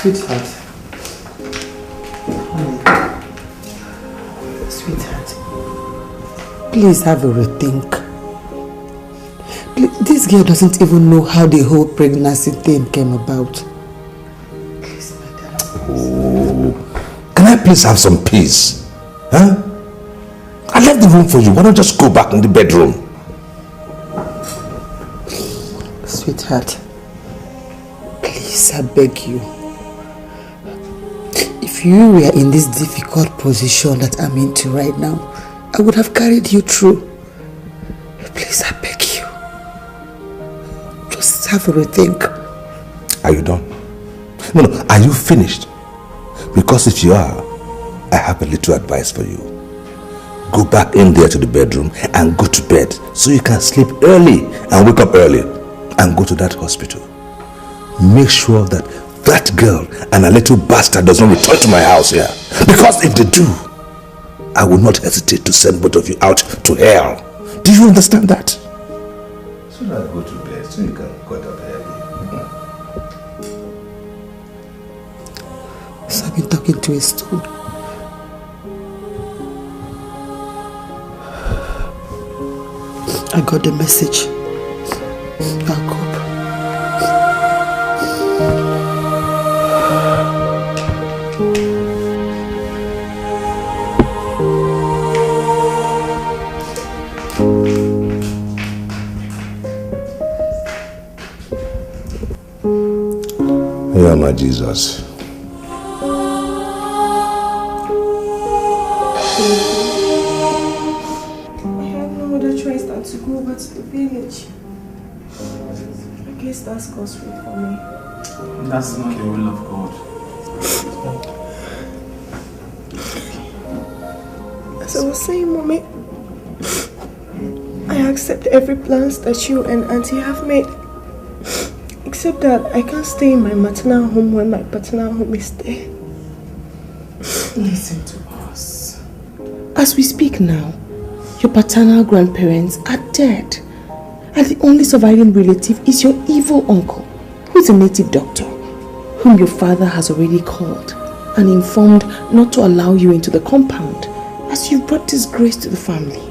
Sweetheart. Honey. Sweetheart. Please have a rethink. This girl doesn't even know how the whole pregnancy thing came about. Please, my darling. Oh, can I please have some peace? Huh? I left the room for you. Why don't you just go back in the bedroom? Sweetheart, please, I beg you. If you were in this difficult position that I'm into right now, I would have carried you through. Please, I beg you. Just have a rethink. Are you done? No, are you finished? Because if you are, I have a little advice for you. Go back in there to the bedroom and go to bed so you can sleep early and wake up early and go to that hospital. Make sure that that girl and a little bastard does not return to my house here. Because if they do, I will not hesitate to send both of you out to hell. Do you understand that? So now go to bed so you can get up early. So I've been talking to a stool. I got the message. I'll cope. Yeah, my Jesus. To go over to the village. I guess that's God's will for me. That's not the will of God. As I was saying, Mommy, I accept every plans that you and Auntie have made. Except that I can't stay in my maternal home when my paternal home is there. Listen to us. As we speak now, your paternal grandparents are dead. And the only surviving relative is your evil uncle, who is a native doctor, whom your father has already called and informed not to allow you into the compound, as you brought disgrace to the family.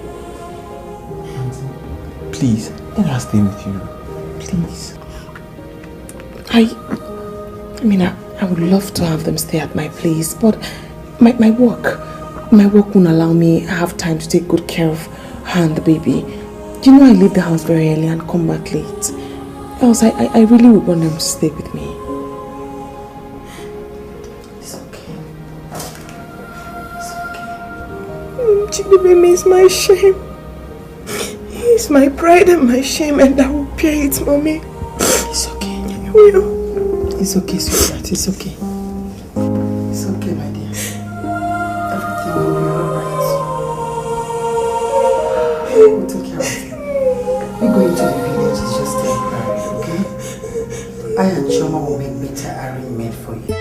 Please, let us stay with you. Please. I would love to have them stay at my place, but my work won't allow me to have time to take good care of her and the baby. You know I leave the house very early and come back late. Else, I really would want them to stay with me. It's okay. It's okay. Chidibeme is my shame. He's my pride and my shame, and I will pay it, Mommy. It's okay. I will. It's okay, sweetheart. It's okay. It's okay, my dear. Everything will be alright. We'll take care of you. We're going to the village. It's just temporary, okay? I and Choma will make better arrangement for you.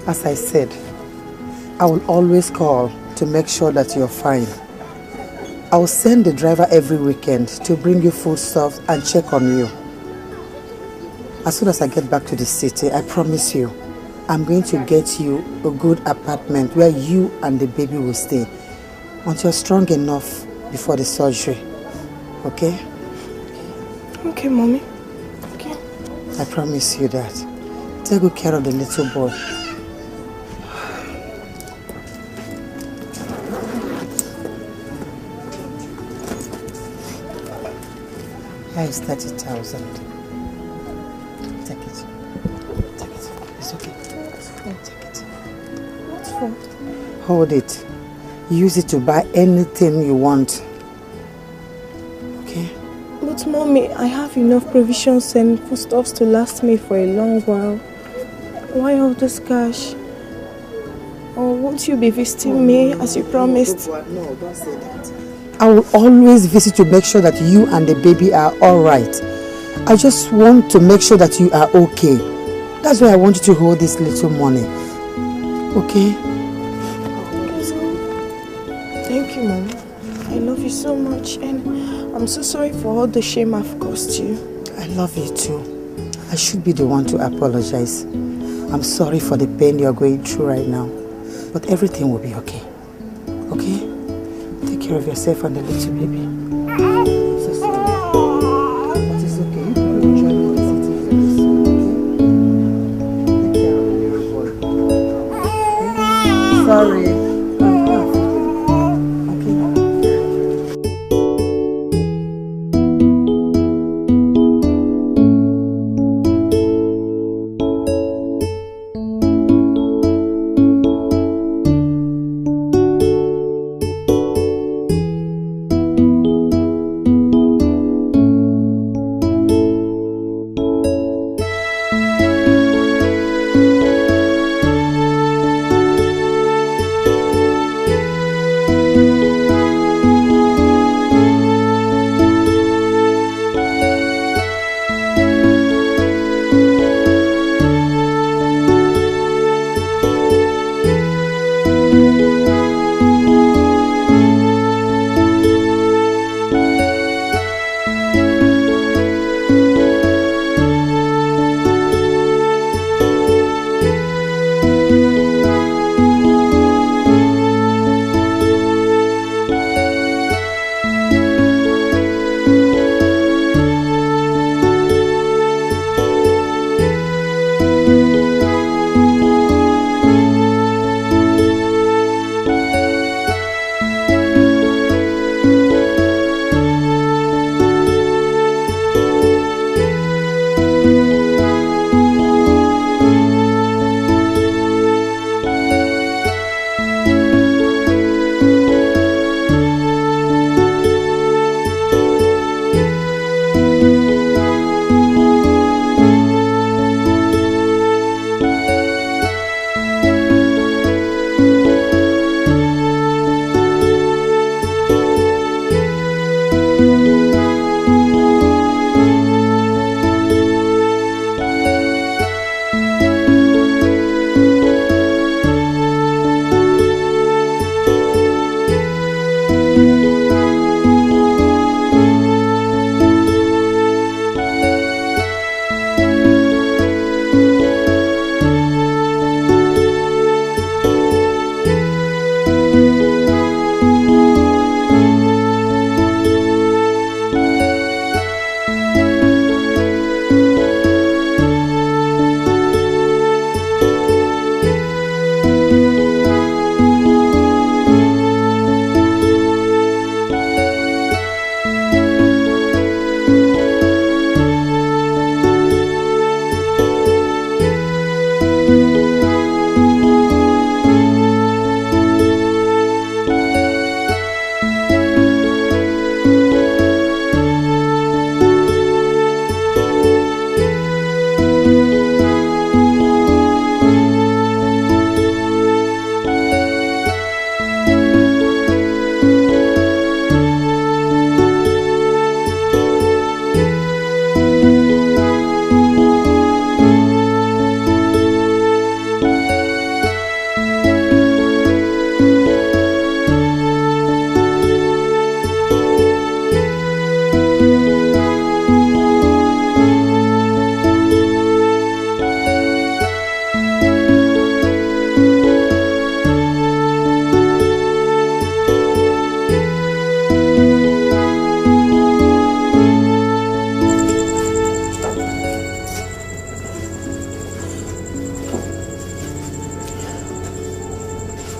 As I said, I will always call to make sure that you're fine. I will send the driver every weekend to bring you foodstuffs and check on you. As soon as I get back to the city, I promise you, I'm going to get you a good apartment where you and the baby will stay until you're strong enough before the surgery. Okay? Okay, Mommy. Okay. I promise you that. Take good care of the little boy. Here is 30,000. Take it. Take it. It's okay. Take it. What's for? Hold it. Use it to buy anything you want. Okay? But Mommy, I have enough provisions and foodstuffs to last me for a long while. Why all this cash? Or won't you be visiting me as you promised? No, don't say that. I will always visit to make sure that you and the baby are alright. I just want to make sure that you are okay. That's why I want you to hold this little money. Okay? Thank you, Mommy. I love you so much, and I'm so sorry for all the shame I've caused you. I love you too. I should be the one to apologize. I'm sorry for the pain you're going through right now, but everything will be okay. Okay? Take care of yourself and the little baby. I'm so sorry. But it's okay. You can enjoy me visiting very soon, okay? Take care of the little boy. Okay? Sorry.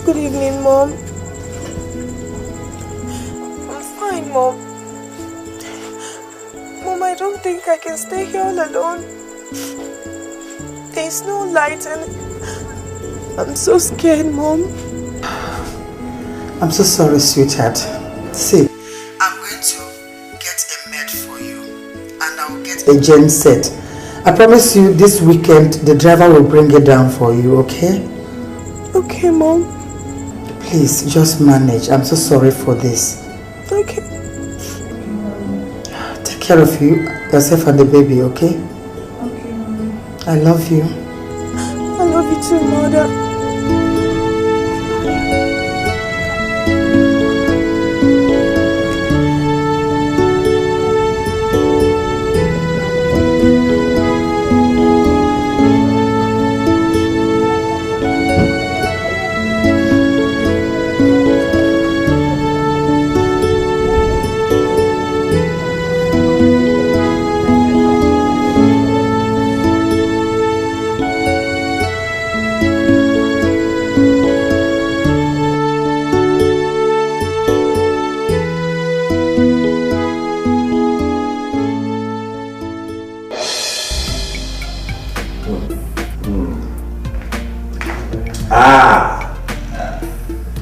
Good evening, Mom. I'm fine, Mom. Mom, I don't think I can stay here all alone. There's no light and I'm so scared, Mom. I'm so sorry, sweetheart. See, I'm going to get a maid for you and I'll get a gen set. I promise you this weekend the driver will bring it down for you, okay? Okay, Mom. Please, just manage. I'm so sorry for this. Okay. Take care of yourself and the baby, okay? Okay, Mom. I love you. I love you too, Mother.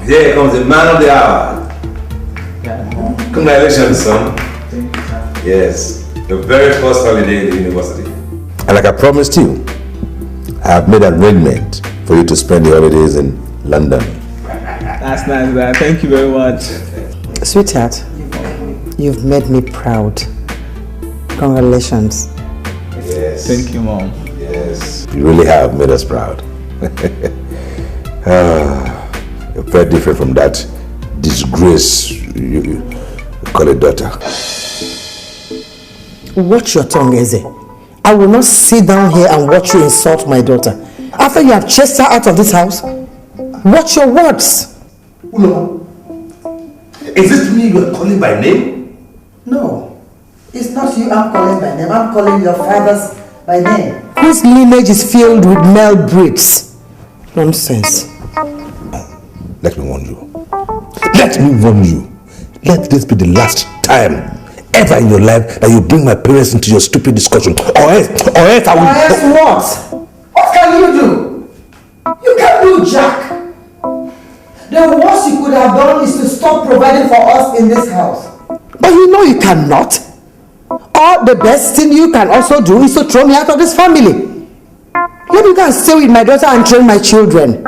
Here comes the man of the hour. Congratulations, son. Yes, your very first holiday in the university. And like I promised you, I have made an arrangement for you to spend the holidays in London. That's nice, man. Thank you very much. Sweetheart, you've made me proud. Congratulations. Yes. Thank you, Mom. Yes. You really have made us proud. You're very different from that disgrace you call a daughter. Watch your tongue, Eze. I will not sit down here and watch you insult my daughter. After you have chased her out of this house, watch your words. No. Is it me you are calling by name? No. It's not you I'm calling by name. I'm calling your father's by name. Whose lineage is filled with male breeds. Nonsense. Let me warn you. Let me warn you. Let this be the last time ever in your life that you bring my parents into your stupid discussion. Or else I will... Or else what? What can you do? You can't do jack. The worst you could have done is to stop providing for us in this house. But you know you cannot. Or the best thing you can also do is to throw me out of this family. Let me go and stay with my daughter and train my children.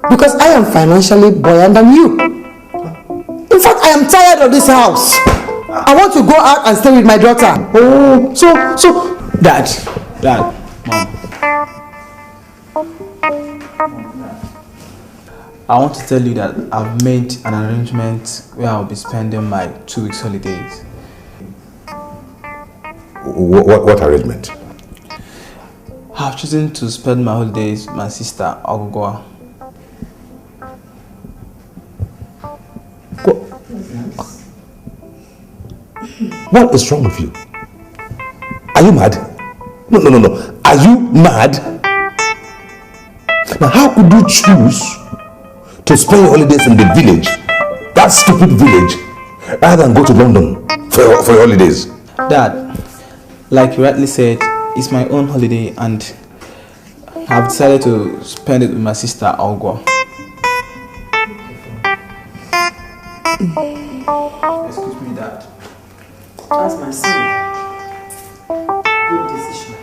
Because I am financially buoyant than you. In fact, I am tired of this house. I want to go out and stay with my daughter. Oh, so... Dad, Mom. I want to tell you that I've made an arrangement where I'll be spending my 2 weeks holidays. What arrangement? I've chosen to spend my holidays with my sister, Ogogoa. What is wrong with you? Are you mad? No. Are you mad? Now, how could you choose to spend your holidays in the village, that stupid village, rather than go to London for your holidays? Dad, like you rightly said, it's my own holiday and I've decided to spend it with my sister, Ogwa. Excuse me, Dad. That's my son. Good decision.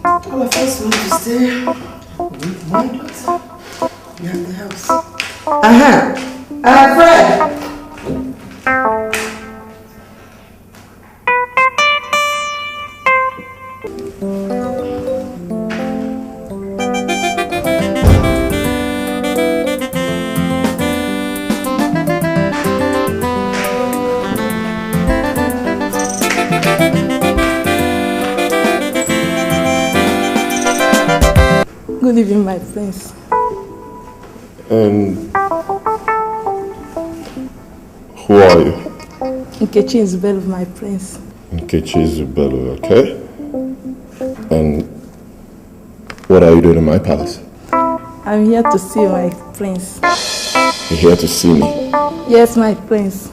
All of us want to stay with my daughter in the house. Fred! Good evening, my prince. And who are you? Nkechi is belle of my prince. Nkechi Zubelu, okay? And what are you doing in my palace? I'm here to see my prince. You're here to see me? Yes, my prince.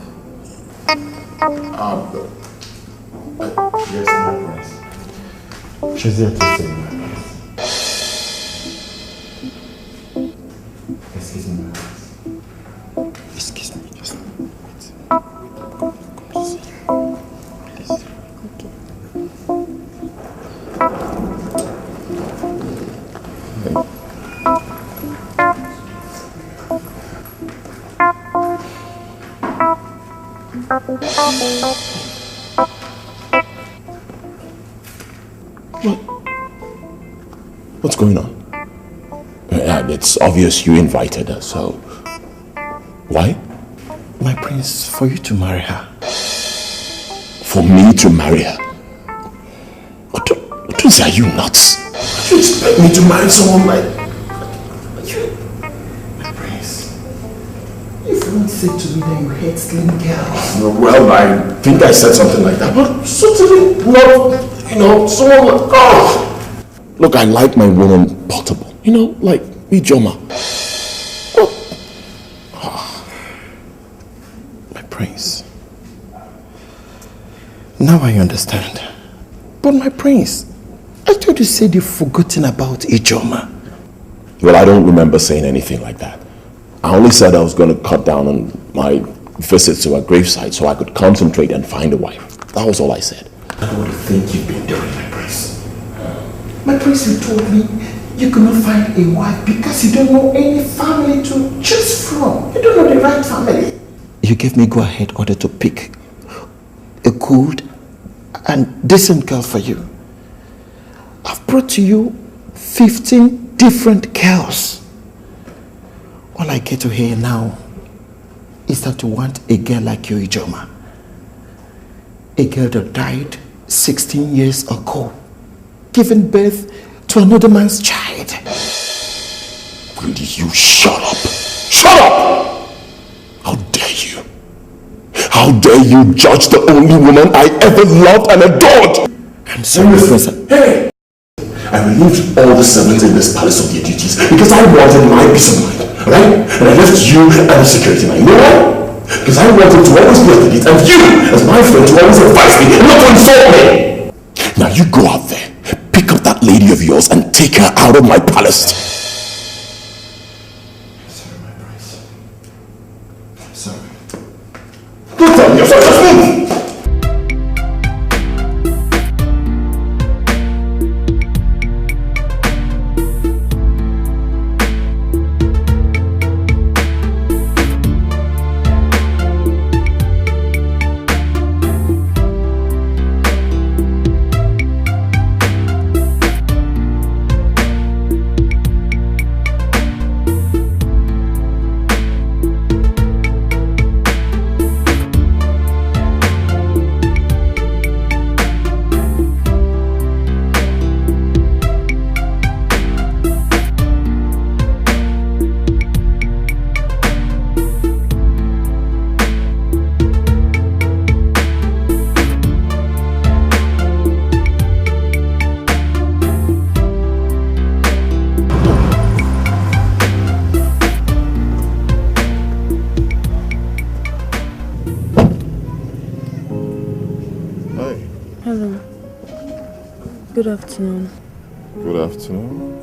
Yes, my prince. She's here to see me, my prince. Excuse me, my prince. Excuse me, just wait. Come to see you. Please. Okay. What's going on? It's obvious you invited her, so... Why? My prince, for you to marry her. For me to marry her? What are you nuts? You expect me to marry someone like... My prince, you've once said to me that you hate slim girls. Well, I think I said something like that, but certainly not, someone like... Oh! Look, I like my woman portable, like Ijoma. My prince, now I understand. But my prince, I thought you said you've forgotten about Ijoma. Well, I don't remember saying anything like that. I only said I was going to cut down on my visits to her gravesite so I could concentrate and find a wife. That was all I said. I don't think you've been doing, my prince. My prince, you told me you could not find a wife because you don't know any family to choose from. You don't know the right family. You gave me go-ahead order to pick a good and decent girl for you. I've brought to you 15 different girls. All I get to hear now is that you want a girl like you, Ijoma. A girl that died 16 years ago, giving birth to another man's child. Will you shut up? Shut up! How dare you? How dare you judge the only woman I ever loved and adored? I'm sorry, Professor. Hey! I relieved all the servants in this palace of their duties because I wanted my peace of mind, right? And I left you and the security man. You know why? Because I wanted to always be at the gate and you, as my friend, to always advise me and not to insult me. Now you go out there, pick up that lady of yours and take her out of my palace. Sorry, my prince. I'm sorry. Don't tell me you're sorry, just move! Good afternoon. Good afternoon.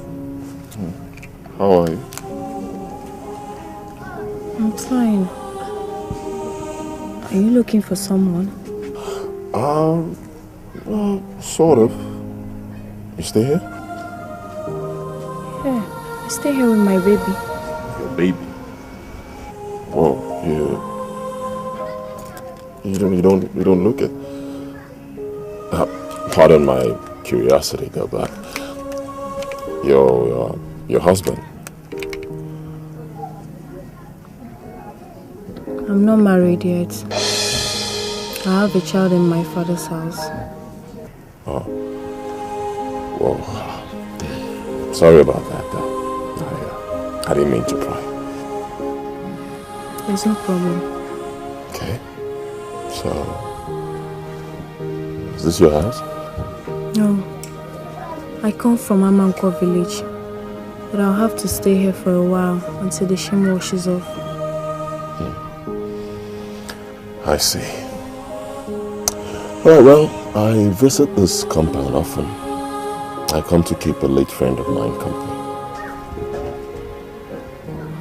How are you? I'm fine. Are you looking for someone? Well, sort of. You stay here? Yeah, I stay here with my baby. Your baby? Whoa, you don't look it. Pardon my curiosity though, but your husband? I'm not married yet. I have a child in my father's house. Oh. Well, sorry about that though. I didn't mean to pry. There's no problem. Okay. So, Is this your house? No. I come from Amanko village, but I'll have to stay here for a while until the shame washes off. I see. Alright, well, I visit this compound often. I come to keep a late friend of mine company.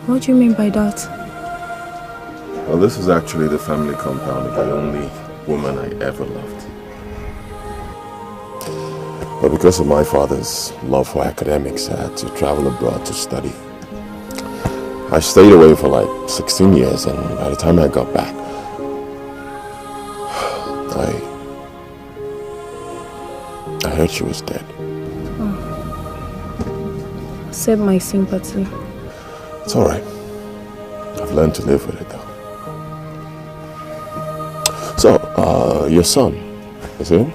What do you mean by that? Well, this is actually the family compound of the only woman I ever loved. But because of my father's love for academics, I had to travel abroad to study. I stayed away for like 16 years, and by the time I got back, I heard she was dead. Oh. Accept my sympathy. It's alright. I've learned to live with it though. So, your son, is it him?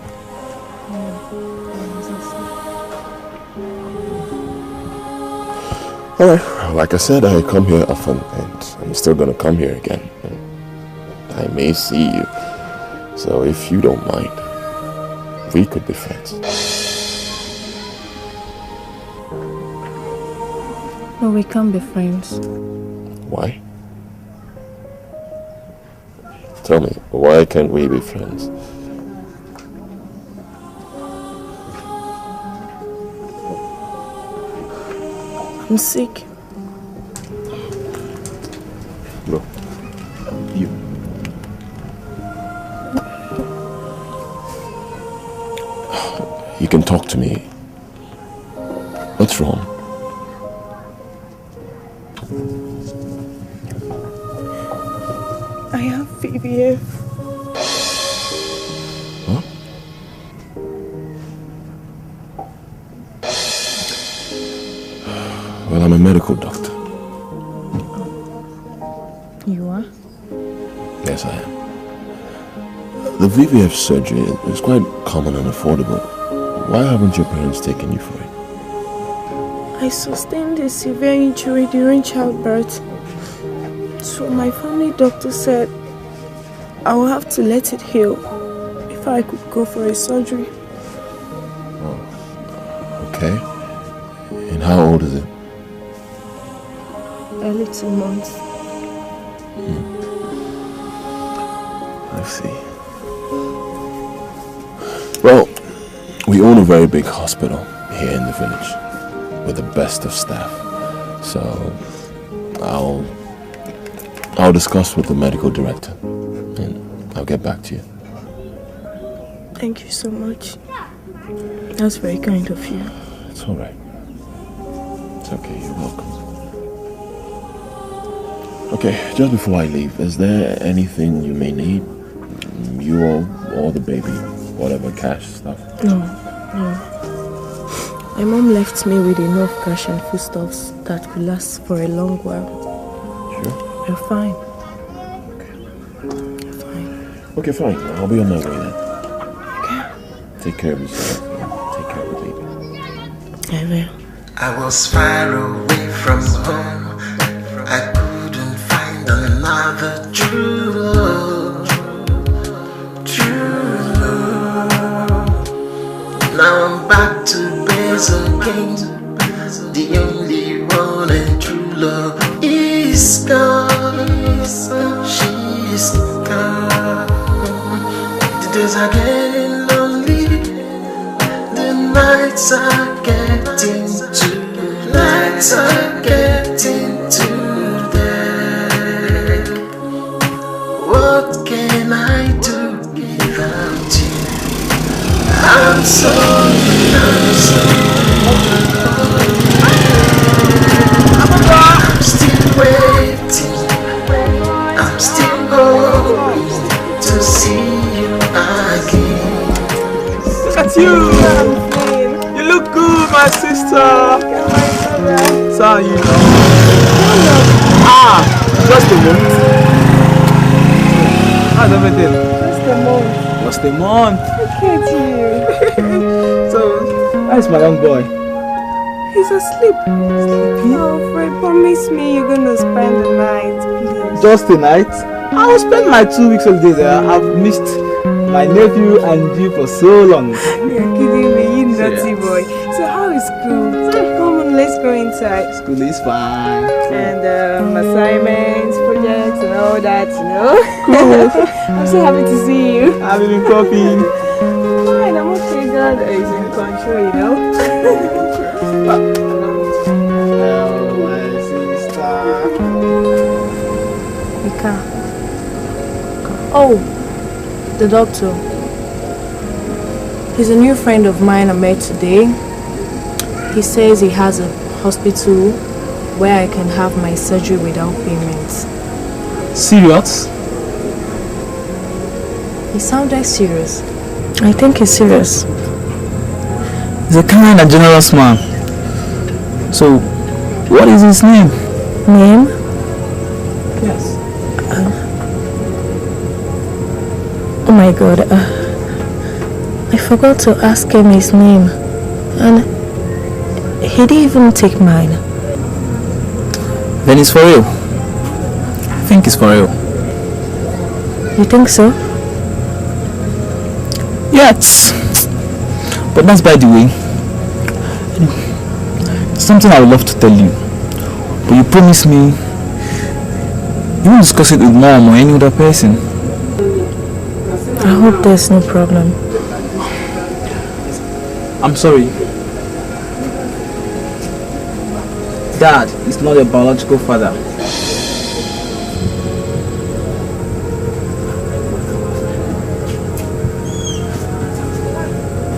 Alright, like I said, I come here often and I'm still gonna come here again. I may see you. So if you don't mind, we could be friends. No, we can't be friends. Why? Tell me, why can't we be friends? I'm sick. No. You. You can talk to me. What's wrong? I have VVF. Huh? Well, I'm a medical doctor. You are? Yes, I am. The VVF surgery is quite common and affordable. Why haven't your parents taken you for it? I sustained a severe injury during childbirth. So my family doctor said I will have to let it heal before I could go for a surgery. Oh, okay. And how old is it? Early 2 months. I see. Well, we own a very big hospital here in the village with the best of staff. So I'll discuss with the medical director and I'll get back to you. Thank you so much. That's very kind of you. It's all right. It's okay, you're welcome. Okay, just before I leave, is there anything you may need? You or the baby, whatever, cash stuff? No. My mom left me with enough cash and foodstuffs that could last for a long while. Sure. You're fine. Okay. You're fine. Okay, fine. I'll be on my way then. Okay. Take care of yourself. Take care of the baby. I will. I was far away from home. I couldn't find another true love. True love. Now I'm back to base again. The only one and true love is gone. She's gone. The days are getting lonely. The nights are getting too dead. What can I do without you? I'm sorry. I'm still waiting. I'm still hoping to see you again. Look at you! You look good, my sister! So you know. Just a month. How's everything? Just a month. Just a month. Look at you. So, how's my young boy? He's asleep. Oh, Fred, promise me you're gonna spend the night, please. Just a night? I'll spend my 2 weeks holiday there. I've missed my nephew and you for so long. You're kidding me, you naughty boy. So how is school? Come on, let's go inside. School is fine. And assignments, projects and all that, you know. Cool. I'm so happy to see you. I've been copying. Fine, I'm okay. God is in control, you know. Mika. Oh, the doctor. He's a new friend of mine I met today. He says he has a hospital where I can have my surgery without payments. Serious? He sounded serious. I think he's serious. He's a kind and generous man. So, what is his name? Name? Yes. Oh my God. I forgot to ask him his name. And he didn't even take mine. Then it's for real. I think it's for real. You think so? Yes. But that's by the way. Something I would love to tell you. But you promise me you won't discuss it with mom or any other person. I hope there's no problem. I'm sorry. Dad is not your biological father.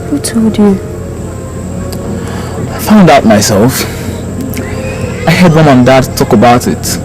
Who told you? I found out myself. I heard mom and dad talk about it.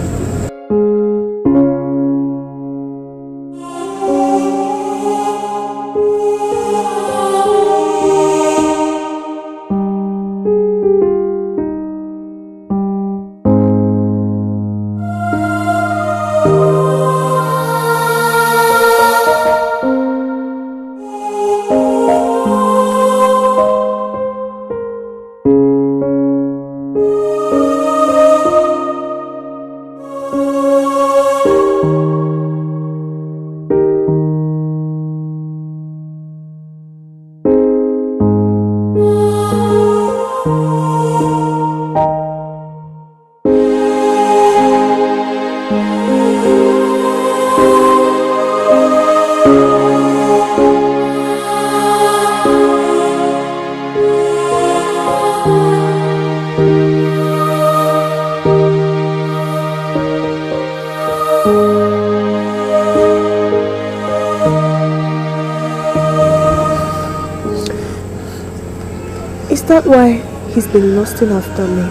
Is that why he's been lusting after me?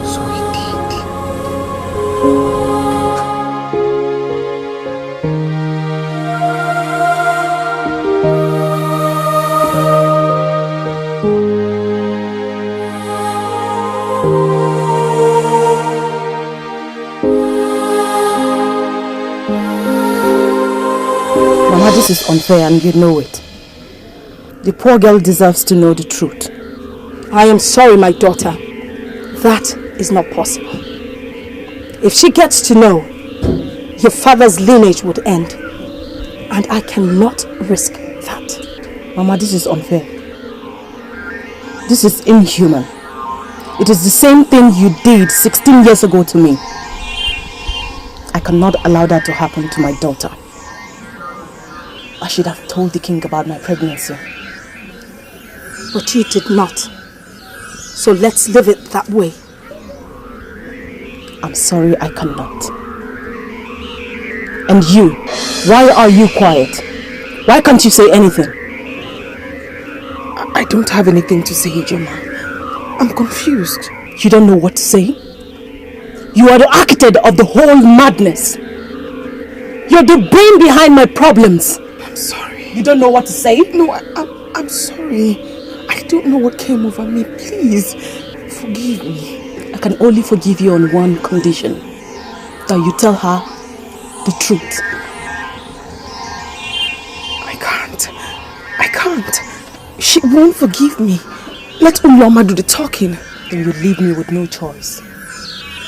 So he Mama, this is unfair and you know it. The poor girl deserves to know the truth. I am sorry, my daughter. That is not possible. If she gets to know, your father's lineage would end. And I cannot risk that. Mama, this is unfair. This is inhuman. It is the same thing you did 16 years ago to me. I cannot allow that to happen to my daughter. I should have told the king about my pregnancy. But you did not. So let's leave it that way. I'm sorry, I cannot. And you, why are you quiet? Why can't you say anything? I don't have anything to say, Ijoma. I'm confused. You don't know what to say? You are the architect of the whole madness. You're the brain behind my problems. I'm sorry. You don't know what to say? No, I'm sorry. I don't know what came over me. Please, forgive me. I can only forgive you on one condition. That you tell her the truth. I can't. She won't forgive me. Let Uloma do the talking. Then you leave me with no choice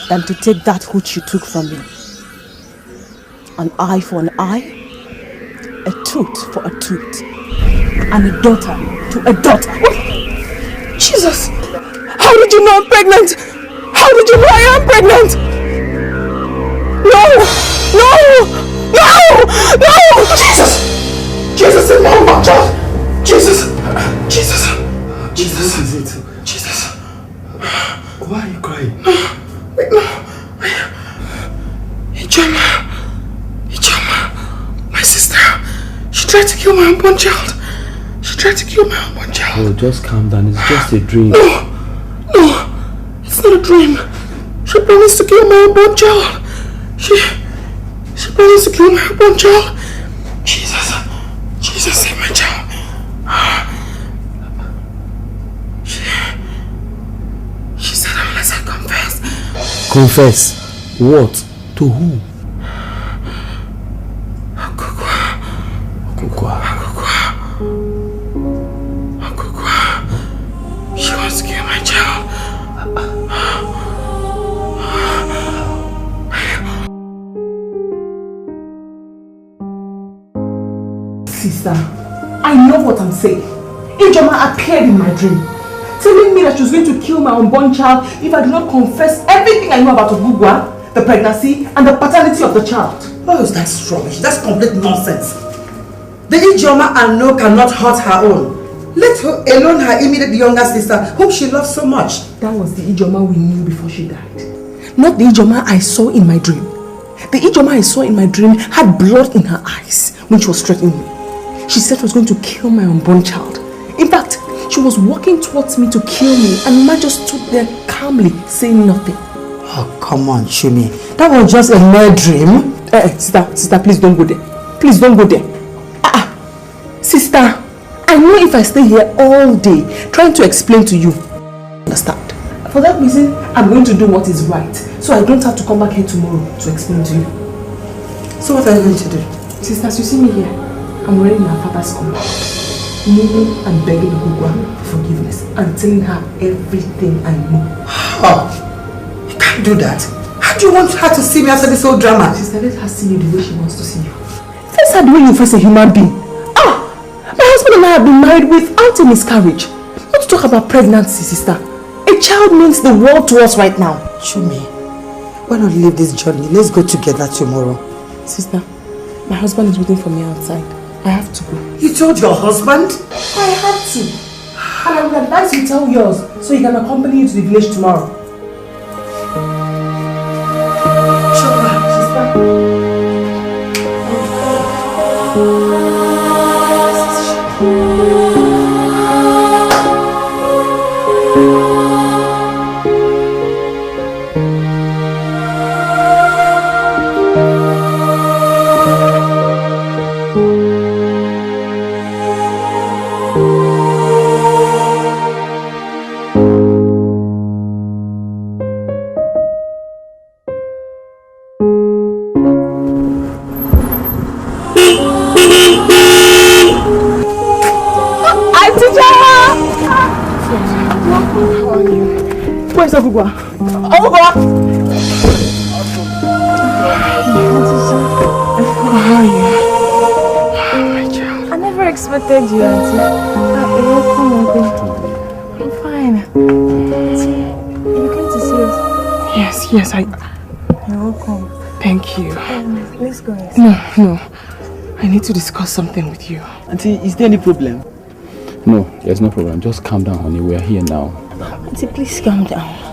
than to take that which you took from me. An eye for an eye a tooth for a tooth. And a daughter to a daughter. Jesus! How did you know I'm pregnant? How did you know I am pregnant? No! No! No! No! Jesus! Jesus, it's my child! Jesus! Jesus! Jesus! What is it? Jesus! Why are you crying? Wait, no! Ijoma, my sister, she tried to kill my unborn child. She tried to kill my unborn child. Oh, just calm down. It's just a dream. No, it's not a dream. She promised to kill my unborn child. She promised to kill my unborn child. Jesus, save my child. She said unless I confess. Confess? What? To who? Akukwa. She wants to kill my child. Sister, I know what I'm saying. Ijoma appeared in my dream, telling me that she was going to kill my unborn child if I do not confess everything I know about Ogugwa, the pregnancy, and the paternity of the child. Oh, that's rubbish. That's complete nonsense. The Ijoma I know cannot hurt her own. Let her alone her immediate younger sister, whom she loves so much. That was the Ijoma we knew before she died. Not the Ijoma I saw in my dream. The Ijoma I saw in my dream had blood in her eyes when she was threatening me. She said she was going to kill my unborn child. In fact, she was walking towards me to kill me, and Ma just stood there calmly, saying nothing. Oh, come on, Shumi. That was just a mere dream. Sister, please don't go there. Please don't go there. Sister, I know if I stay here all day trying to explain to you, understand? For that reason, I'm going to do what is right, so I don't have to come back here tomorrow to explain to you. So what are you going to do? Sisters, you see me here. I'm wearing my father's compound, kneeling and begging Ogugwa for forgiveness and telling her everything I know. Oh, you can't do that. How do you want her to see me after this whole drama? Sister, let her see you the way she wants to see you. Face her the way you face a human being. My husband and I have been married without a miscarriage. Not to talk about pregnancy, sister. A child means the world to us right now. Shumi, why not leave this journey? Let's go together tomorrow. Sister, my husband is waiting for me outside. I have to go. You told your husband? I have to. And I would advise you tell yours so he can accompany you to the village tomorrow. Sure, sister. Where's Ogugwa? Ogugwa! How are you? My child. I never expected you, Auntie. I'm fine. You came to see us? Yes, You're welcome. Thank you. Let's go inside. No. I need to discuss something with you. Auntie, is there any problem? No, there's no problem. Just calm down, honey. We are here now. Auntie, please calm down.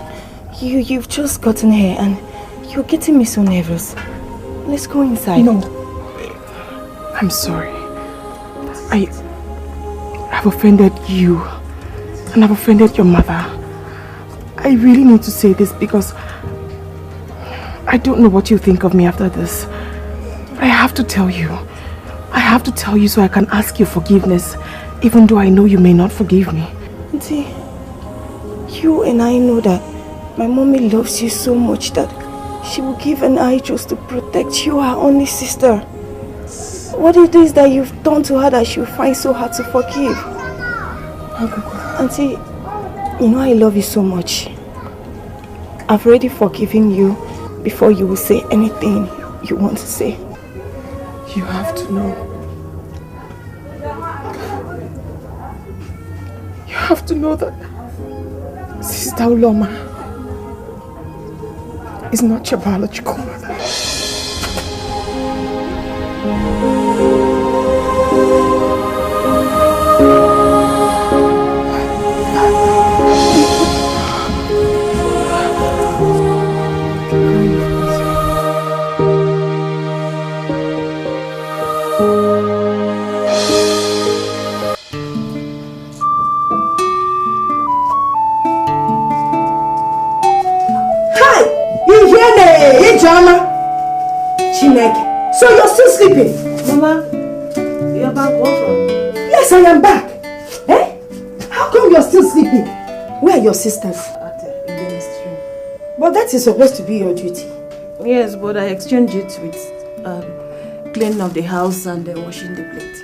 You've just gotten here and you're getting me so nervous. Let's go inside. No. I'm sorry. I've offended you. And I've offended your mother. I really need to say this because I don't know what you think of me after this. But I have to tell you. I have to tell you so I can ask your forgiveness, even though I know you may not forgive me. Auntie, you and I know that my mommy loves you so much that she will give an eye just to protect you, her only sister. What it is that you've done to her that she'll find so hard to forgive? Auntie, you know I love you so much. I've already forgiven you before you will say anything you want to say. You have to know have to know that Sister Uloma is not your biological mother. So you're still sleeping? Mama, you're back from? Yes, I am back. Eh? How come you're still sleeping? Where are your sisters? At the ministry. But that is supposed to be your duty. Yes, but I exchanged it with cleaning of the house and washing the plate.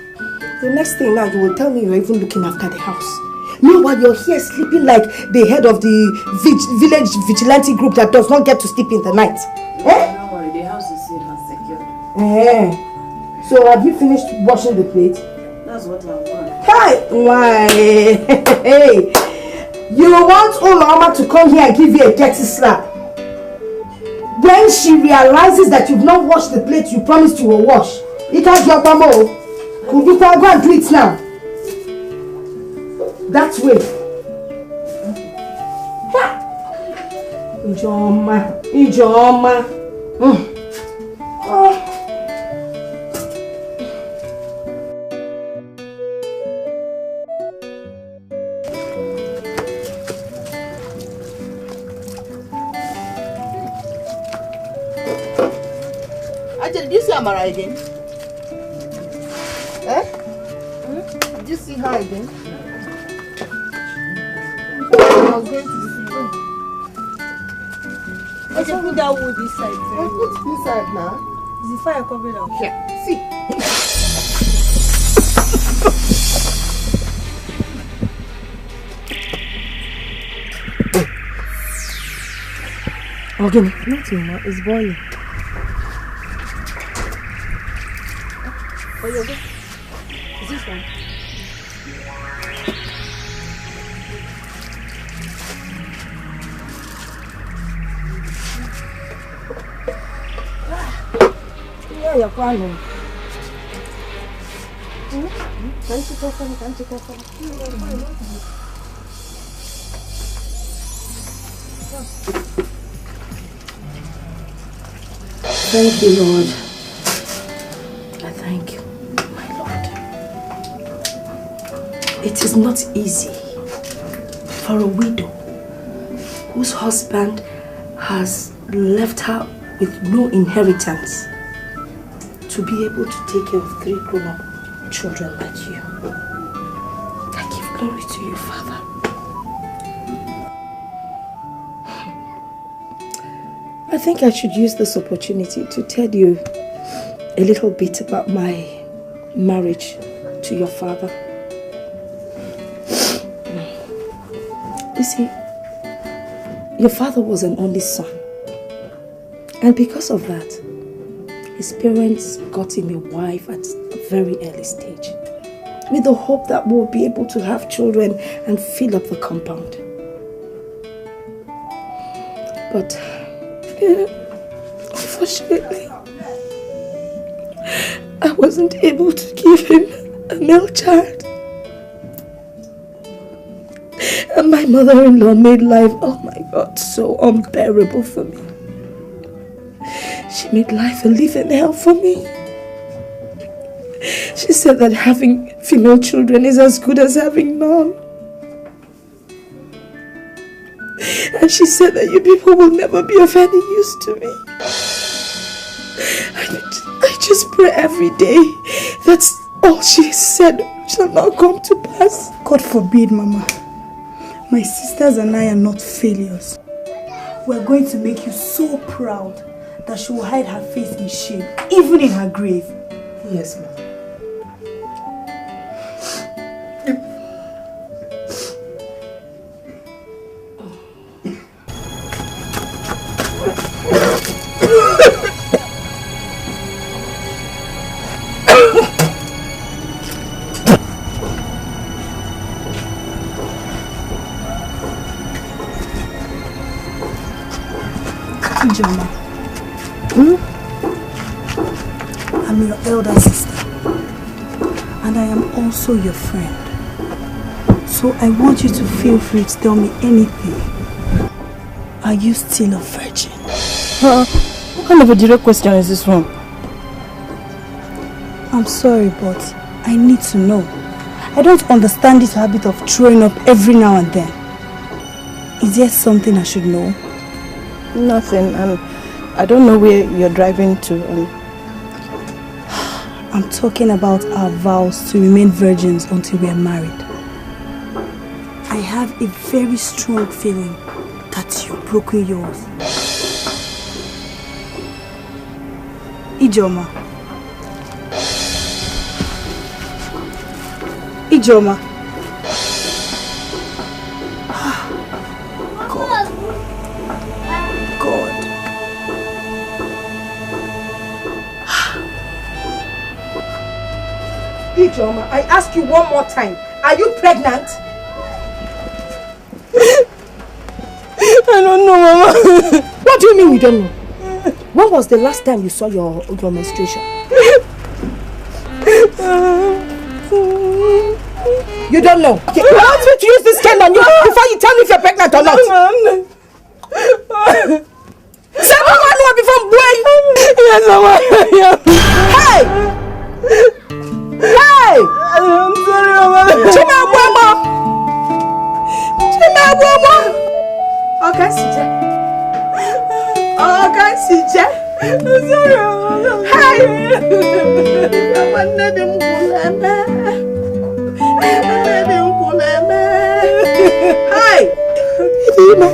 The next thing now, you will tell me you're even looking after the house. Meanwhile, you're here sleeping like the head of the village vigilante group that does not get to sleep in the night. Eh? Don't worry, the house is safe and secured. So have you finished washing the plate? That's what I'm doing. Hi! Why? Hey! You want Uloma to come here and give you a dirty slap? When she realizes that you've not washed the plate you promised you will wash. It has your mama. Could you go and do it now? That way. Ijoma. Ijoma. Did you see Amara again? Eh? Did you see her again? I was going to the field. I should put that wood inside. I put it inside now. Is the fire covered up? Yeah. See. Okay. Nothing, ma. It's boiling. Oh, yeah, is this one? Yeah, you're fine. Can't you go for me? Can't you go for me? Thank you, Lord. I thank you, my Lord. It is not easy for a widow whose husband has left her with no inheritance to be able to take care of 3 grown-up children like you. I give glory to you, Father. I think I should use this opportunity to tell you a little bit about my marriage to your father. You see, your father was an only son. And because of that, his parents got him a wife at a very early stage, with the hope that we'll be able to have children and fill up the compound. But unfortunately, I wasn't able to give him a male child. And my mother-in-law made life, oh my God, so unbearable for me. She made life a living hell for me. She said that having female children is as good as having none. And she said that you people will never be of any use to me. I just pray every day that all she said shall not come to pass. God forbid, Mama. My sisters and I are not failures. We're going to make you so proud that she will hide her face in shame, even in her grave. Yes, ma'am. Ijoma. I'm your elder sister. And I am also your friend. So I want you to feel free to tell me anything. Are you still a virgin? What kind of a direct question is this one? I'm sorry, but I need to know. I don't understand this habit of throwing up every now and then. Is there something I should know? Nothing, and I don't know where you're driving to. I'm talking about our vows to remain virgins until we are married. I have a very strong feeling that you've broken yours. Ijoma. Ijoma. God. God. Ijoma, I ask you one more time. Are you pregnant? I don't know, Mama. What do you mean you don't know? When was the last time you saw your menstruation? You don't know? Okay, you want me to use this cane on you before you tell me if you're pregnant or not? Say Mama know before boy. Yes, Mama. Hey! Hey! I'm sorry, Mama. Chimabwama! Chimabwama! Okay, CJ. Okay, CJ. I'm sorry, Mama. Hey! Hey! Idima.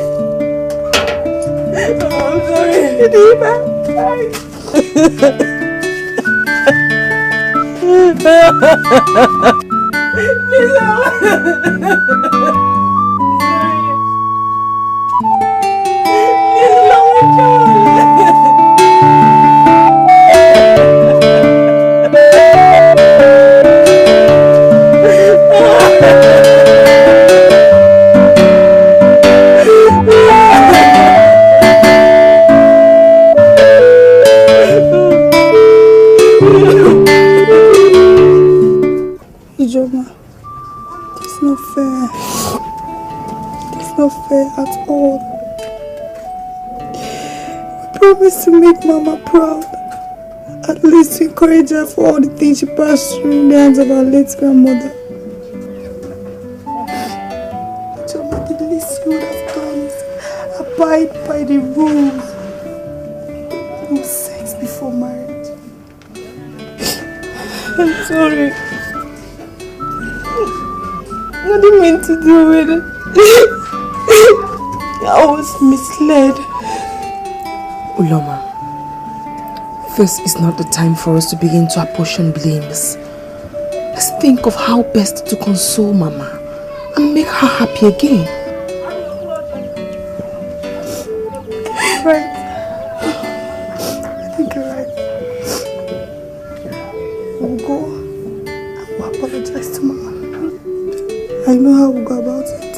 I'm sorry. Idima. Ijoma, it's not fair. It's not fair at all. We promised to make Mama proud. At least to encourage her for all the things she passed through in the hands of our late grandmother. Ijoma, the least you would have done is abide by the rules. No sex before marriage. I'm sorry. I didn't mean to do it. I was misled. Uloma, this is not the time for us to begin to apportion blames. Let's think of how best to console Mama and make her happy again. Right. I think you're right. We'll go and we'll apologize to Mama. I know how we'll go about it.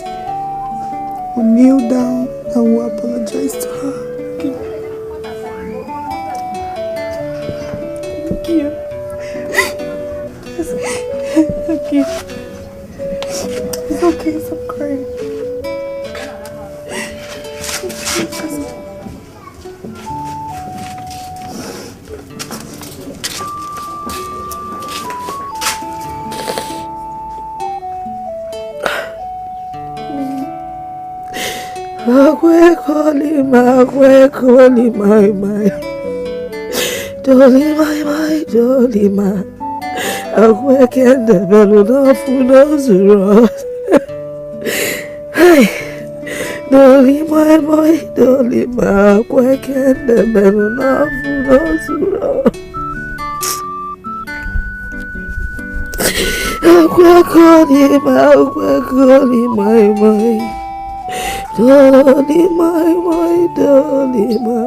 We'll kneel down and we'll apologize to her. Okay? Thank you. Thank you. It's okay, stop crying. My. Dolly, my, dolly, my. Awake and the bell of Funo's. Hey, dolly, my boy, dolly, my. Awake and the bell of Funo's. Awake, my. Dolly, my, dolly, my. Dolly, my, dolly, my.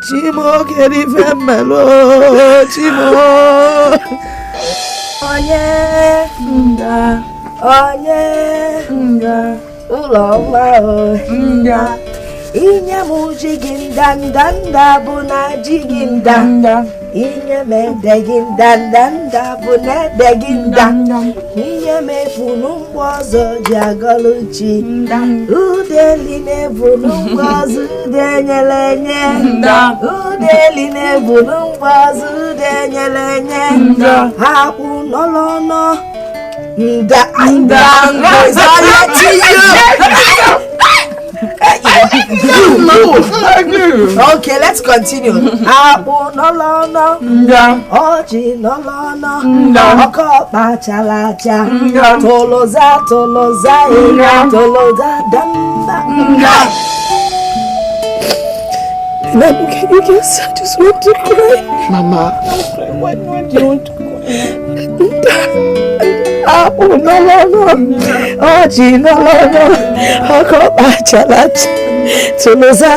Chimo, keri femelo, Chimo. Oye, nga, uloma, nga. Inye mu jigindandanda, buna jigindanda. Inye me degindandanda, buna degindanda. Inye me punumbozo jagoluchi. Udeline punumbozo denyelenye. Udeline punumbozo denyelenye. Hapu nolono. Nda. Okay, let's continue. Abu no lono, Oji no lono, Oko bachalacha, Toloza, Toloza, Damba. Can you guess? I just want to cry. Mama. Why do you want to cry? Abu no lono, Oji no lono, Oko bachalacha. Toloza.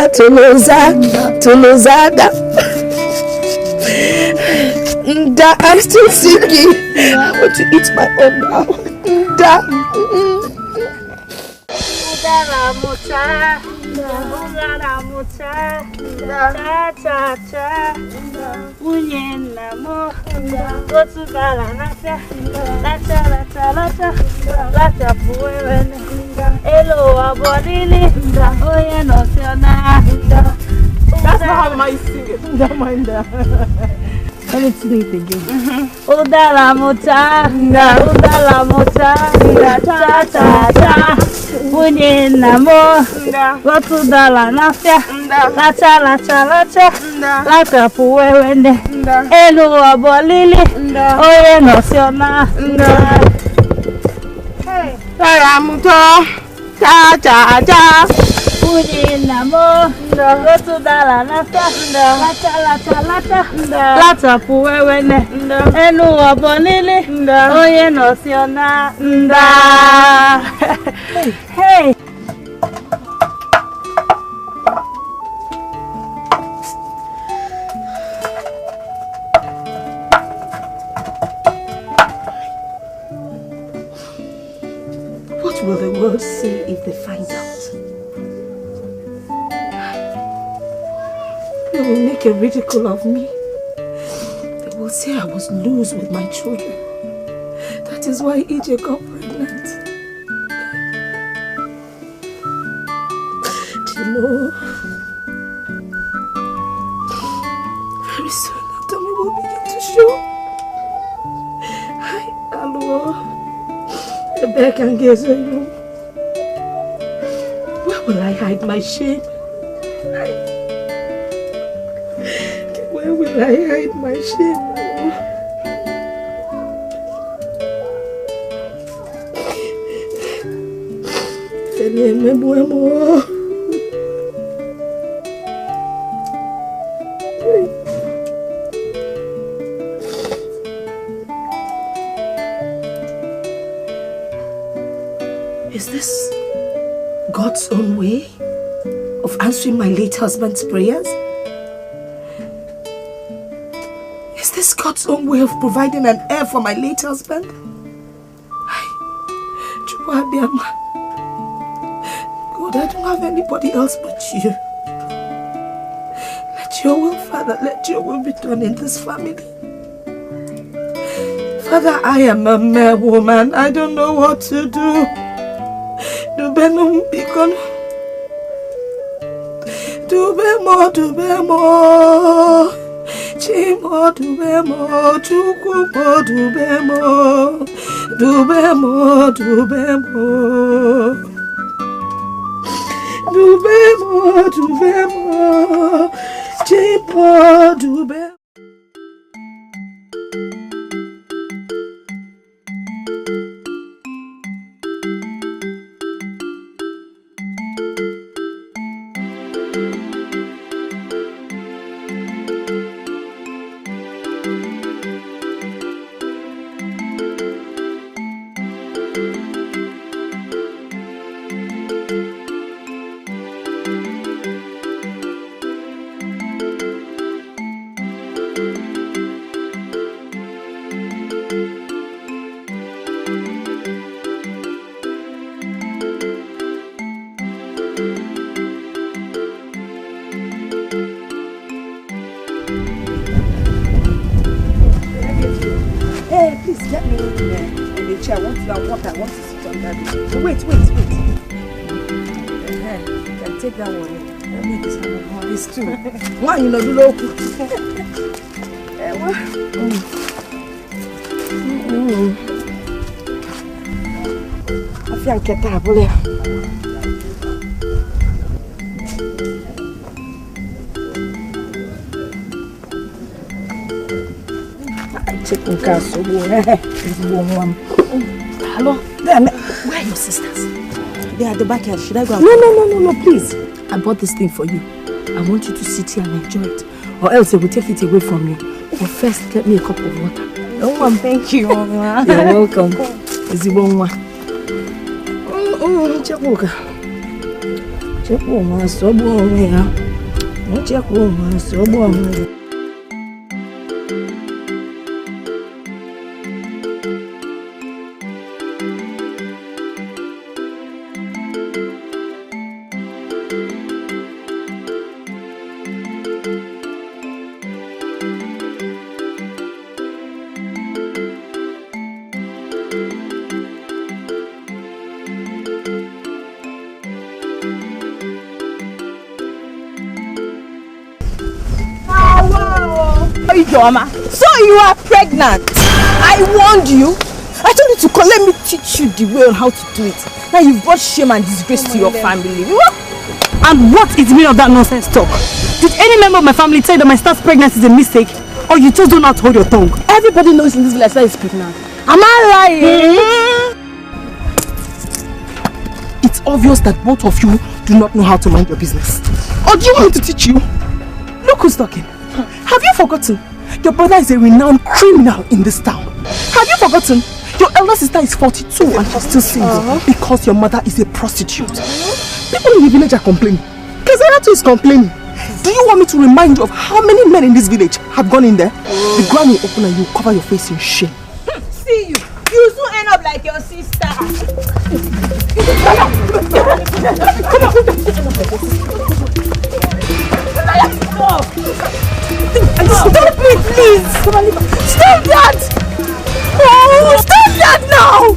I'm still singing. I want to eat my own now. That's not how I sing it. Don't mind that. Let me sing it again. Udala muta, cha cha cha. Munye namo, lotudala nafya, lacha, lata puwewende. Elu abolili, oye nosiona. Hey, Taramuto, cha cha cha. Munye namo, lotudala nafya, lata puwewende. Elu abolili, oye nosiona. Hey. What will the world say if they find out? They will make a ridicule of me. They will say I was loose with my children. That is why EJ got pregnant. Chimo. Very soon after me will begin to show. Hi, hello. The back and gaze on you. Where will I hide my shame? Where will I hide my shame? Is this God's own way of answering my late husband's prayers? Is this God's own way of providing an heir for my late husband? God, I don't have anybody else but you. Let your will, Father, let your will be done in this family. Father, I am a mere woman. I don't know what to do. Dubemo, Bikon. Dubemo. Chimo, Dubemo. Chukupo, Dubemo. Dubemo. Chimo, Dubemo. Why you not do local? I feel get that bully. Chicken castle. Hello? Where are your sisters? They are at the backyard. Should I go? No, please. I bought this thing for you. I want you to sit here and enjoy it, or else they will take it away from you. But first, get me a cup of water. Oh, thank you, Mama. You're welcome. Is it one one? Check Walker. Check woman, so boy. Check woman, so boy. So you are pregnant. I warned you. I told you to come. Let me teach you the way on how to do it. Now you've brought shame and disgrace to your family. And what is the meaning of that nonsense talk? Did any member of my family tell you that my staff's pregnancy is a mistake? Or you just don't know how to hold your tongue? Everybody knows in this village that is pregnant. Am I lying? It's obvious that both of you do not know how to mind your business. Or do you want me to teach you? Look who's talking. Have you forgotten? Your brother is a renowned criminal in this town. Have you forgotten? Your elder sister is 42 and she's still single because your mother is a prostitute. People in the village are complaining. Kezeratu is complaining. Do you want me to remind you of how many men in this village have gone in there? The ground will open and you cover your face in shame. See you. You soon end up like your sister. Stop it, please! Stop that! Oh, stop that now!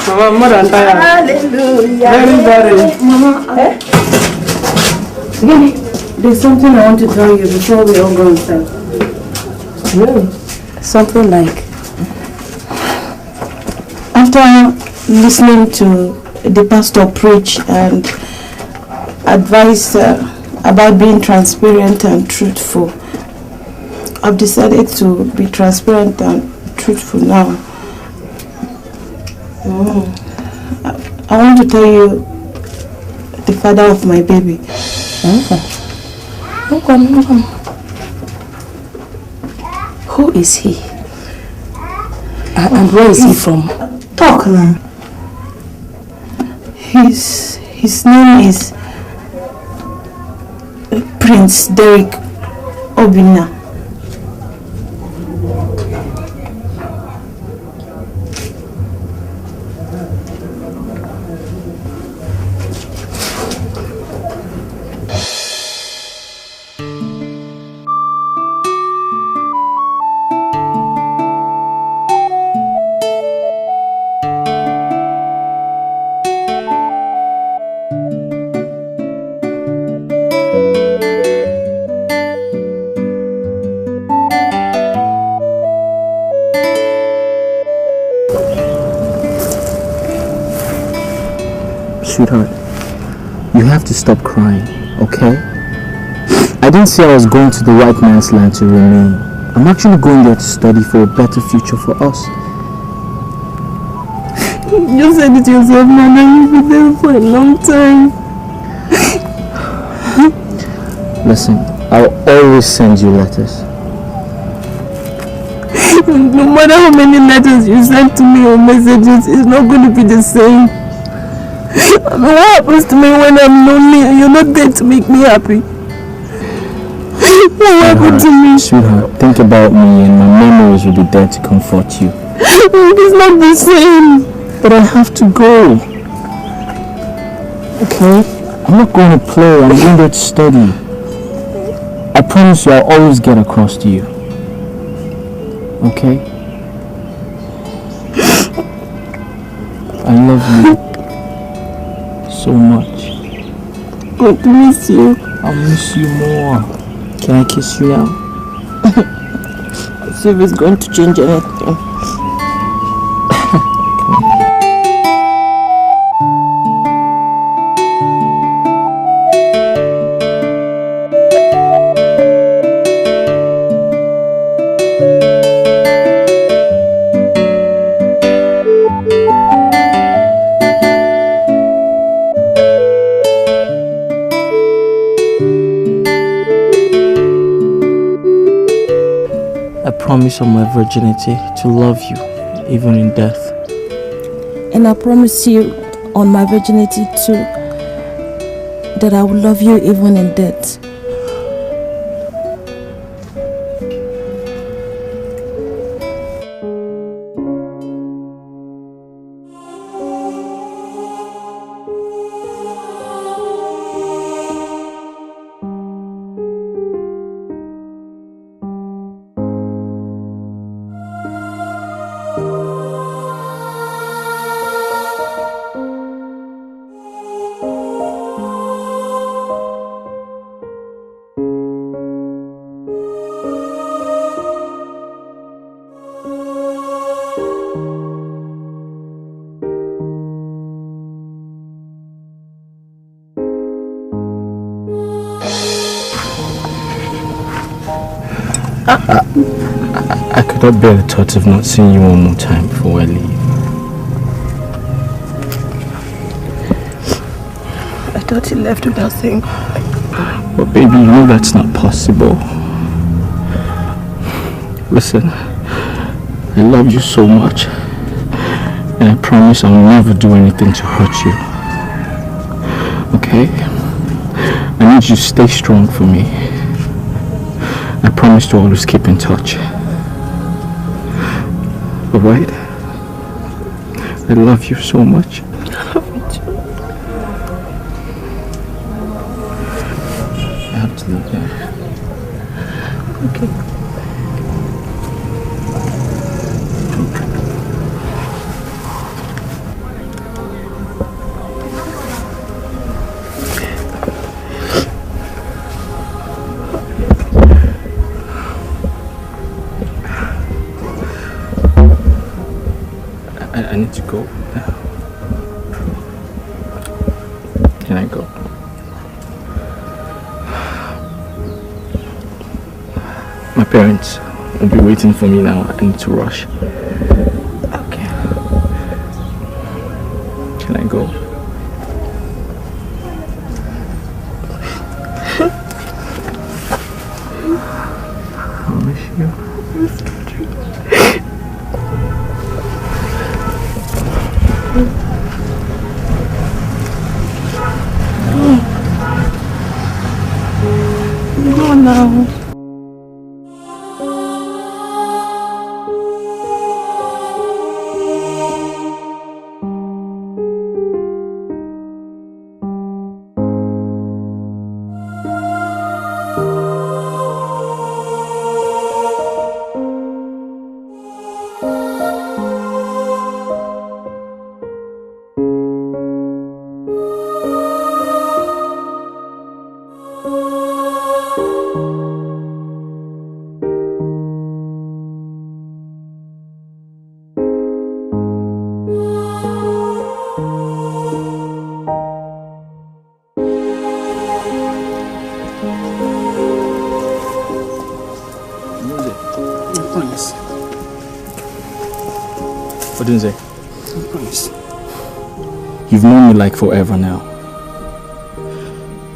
Mama, more than tired. Hallelujah. Very. Mama, there's something I want to tell you before we all go inside. Really? Something like, after listening to the pastor preach and advise about being transparent and truthful. I've decided to be transparent and truthful now. I want to tell you the father of my baby. Who is he? And where is he from? Talk now. His name is Prince Derek Obina. Sweetheart, you have to stop crying, okay? I didn't say I was going to the white man's land to remain. I'm actually going there to study for a better future for us. You said it yourself, Mama. You'll be there for a long time. Listen, I'll always send you letters. No matter how many letters you send to me or messages, it's not going to be the same. I mean, what happens to me when I'm lonely and you're not there to make me happy? What happened to me? Sweetheart, think about me and my memories will be there to comfort you. It's not the same. But I have to go. Okay? I'm not going to play, I'm going there to study. I promise you I'll always get across to you. Okay? I love you so much. Going to miss you. I'll miss you more. Can I kiss you now? See if it's going to change anything. Promise on my virginity to love you even in death. And I promise you on my virginity too that I will love you even in death. I could not bear the thought of not seeing you one more time before I leave. I thought he left without saying goodbye. But baby, you know that's not possible. Listen, I love you so much. And I promise I'll never do anything to hurt you. Okay? I need you to stay strong for me. I promise to always keep in touch. Alright? I love you so much. I love you too. I have to leave now. Okay. I need to go now. Can I go? My parents will be waiting for me now. I need to rush. Okay. Can I go? I miss you. No, no. You've known me like forever now.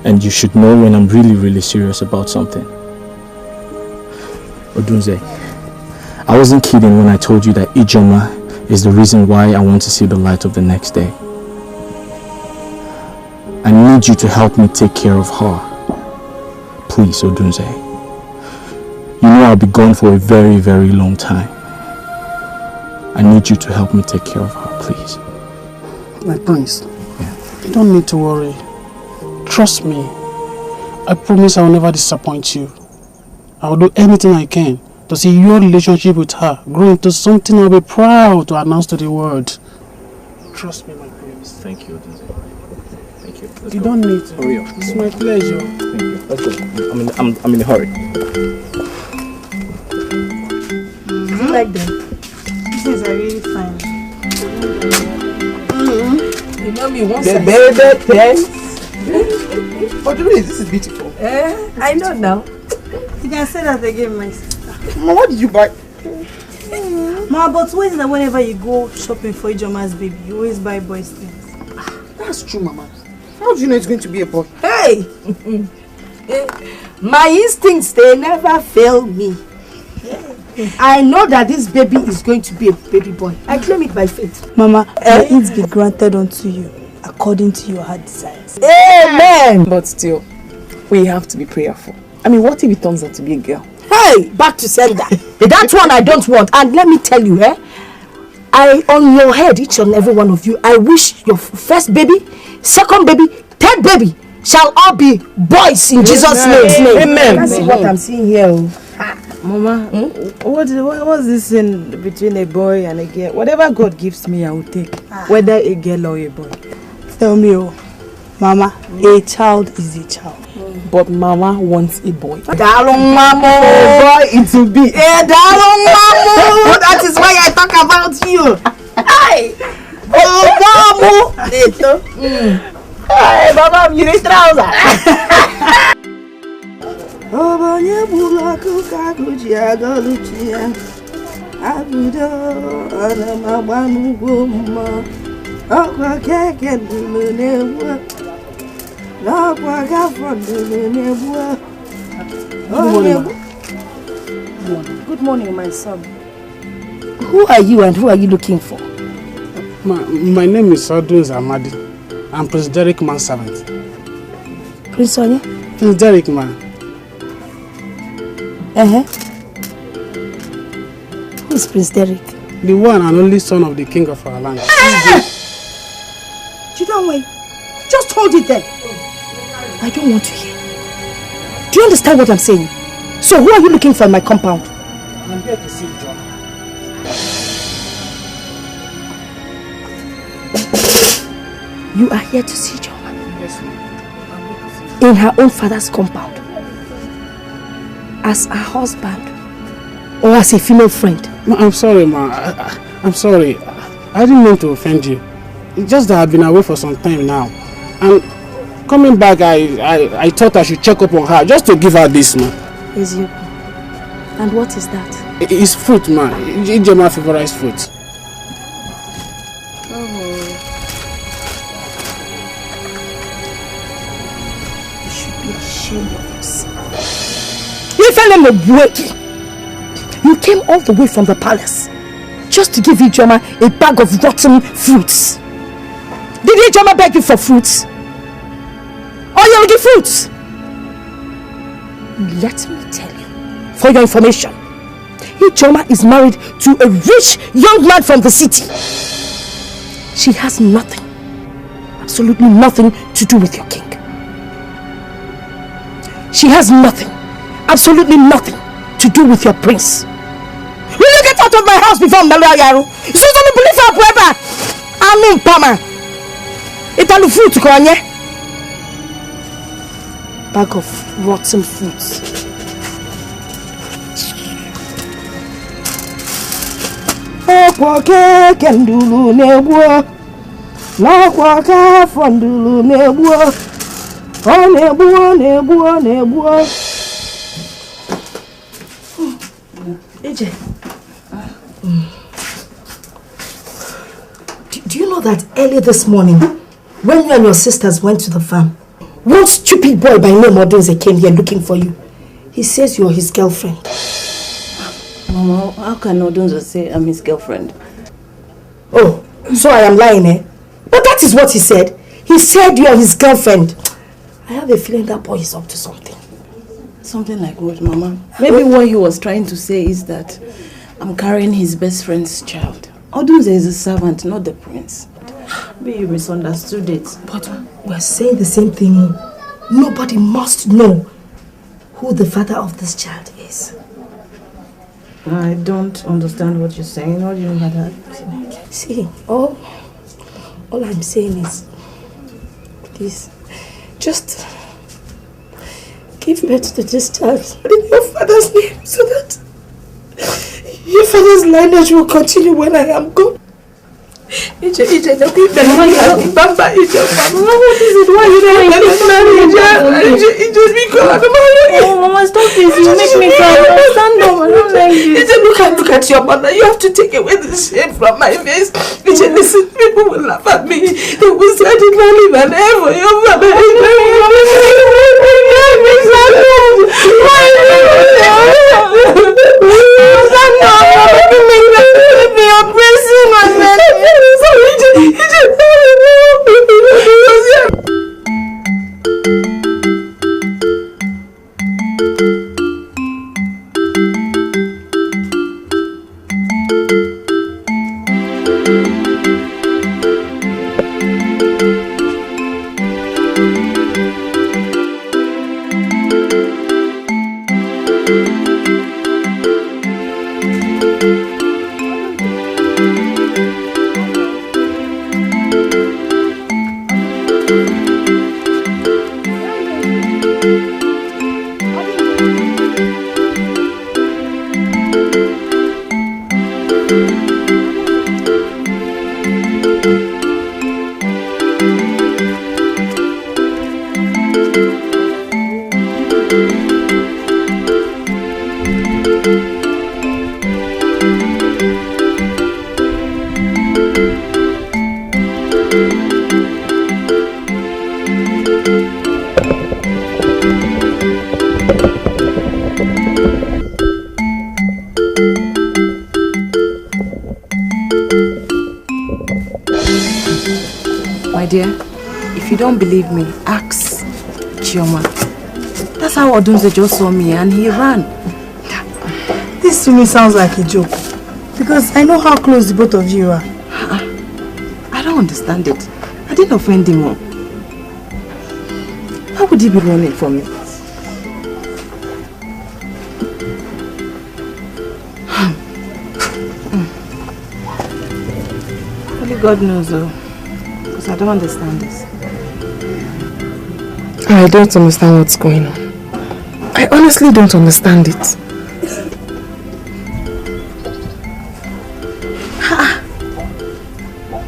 And you should know when I'm really serious about something. Odunze, I wasn't kidding when I told you that Ijoma is the reason why I want to see the light of the next day. I need you to help me take care of her. Please, Odunze. You know I'll be gone for a very long time. I need you to help me take care of her, please. My prince, you don't need to worry. Trust me. I promise I will never disappoint you. I will do anything I can to see your relationship with her grow into something I'll be proud to announce to the world. Trust me, my prince. Thank you, Odunze. Thank you. You don't need to. Hurry up. It's my pleasure. Thank you. Let's go. I'm in a hurry. You like them? These are really fine. You know me once the baby test. Oh, this is beautiful. I know now. You can say that again, my sister. Mama, what did you buy? Ma, but why is that whenever you go shopping for Ijoma's baby, you always buy boys things? That's true, Mama. How do you know it's going to be a boy? Hey! My instincts, they never fail me. I know that this baby is going to be a baby boy. I claim it by faith. Mama, may it be granted unto you according to your heart desires. Amen! But still, we have to be prayerful. I mean, what if it turns out to be a girl? Hey, back to sender. That one I don't want. And let me tell you, I on your head, each and every one of you, I wish your first baby, second baby, third baby shall all be boys in Jesus' name. Amen. That's what I'm seeing here. Mama, what's this in between a boy and a girl? Whatever God gives me, I will take. Whether a girl or a boy. Tell me, Mama, a child is a child. But Mama wants a boy. Darling Mama, boy, it will be. Darling Mama, that is why I talk about you. Hey, oh Mama, hey, Mama, you need trousers. Obanye bulaku kakuji agaluchia abudo ana mabanu goma okwa keke dulunewa okwa gafo dulunewa. Good morning, my son. Who are you and who are you looking for? My name is Odunze Amadi. I'm Prince Derek man's servant. Prince Sonia? Prince Derek man. Who is Prince Derek? The one and only son of the king of our land. You don't wait. Just hold it there. I don't want to hear. Do you understand what I'm saying? So who are you looking for in my compound? I'm here to see John. You are here to see John? Yes, ma'am. In her own father's compound? As a husband or as a female friend? I'm sorry, ma. I'm sorry. I didn't mean to offend you. It's just that I've been away for some time now. And Coming back, I thought I should check up on her just to give her this, ma. Eziokwu. And what is that? It's fruit, ma. It's my favorite fruit. Oh. You should be ashamed of yourself. You came all the way from the palace just to give Ijoma a bag of rotten fruits. Did Ijoma beg you for fruits? Or you the fruits? Let me tell you, for your information, Ijoma is married to a rich young man from the city. She has nothing, absolutely nothing to do with your king. She has nothing, absolutely nothing to do with your prince. Will you get out of my house before Melo Yaru? So don't believe her forever. I'm Pama. It's a fruit, Konye. Bag of rotten fruits. Kendulu nebua. Nakwaka fondulu nebua. Oh nebua. AJ. Do you know that early this morning, when you and your sisters went to the farm, one stupid boy by name Odunze came here looking for you. He says you're his girlfriend. Mama, how can Odunze say I'm his girlfriend? Oh, so I am lying, eh? But that is what he said. He said you're his girlfriend. I have a feeling that boy is up to something. Something like what, Mama? Maybe what he was trying to say is that I'm carrying his best friend's child. Odunze is a servant, not the prince. Maybe you misunderstood it. But we're saying the same thing. Nobody must know who the father of this child is. I don't understand what you're saying. What do you mean by that? See, all I'm saying is, please, just give birth to this child in your father's name so that your father's lineage will continue when I am gone. Mama, what is it? Why you don't let us marry? Oh, Mama, stop this. You make me cry. Stand up. I don't like this. Look at your mother. You have to take away the shame from my face. Listen, people will laugh at me. They will say I did not live an air for your mother. If you don't believe me, ask Chioma. That's how Odunze just saw me and he ran. This to me sounds like a joke. Because I know how close the both of you are. I don't understand it. I didn't offend him. How would he be running from me? Only God knows though. Because I don't understand this. I don't understand what's going on. I honestly don't understand it.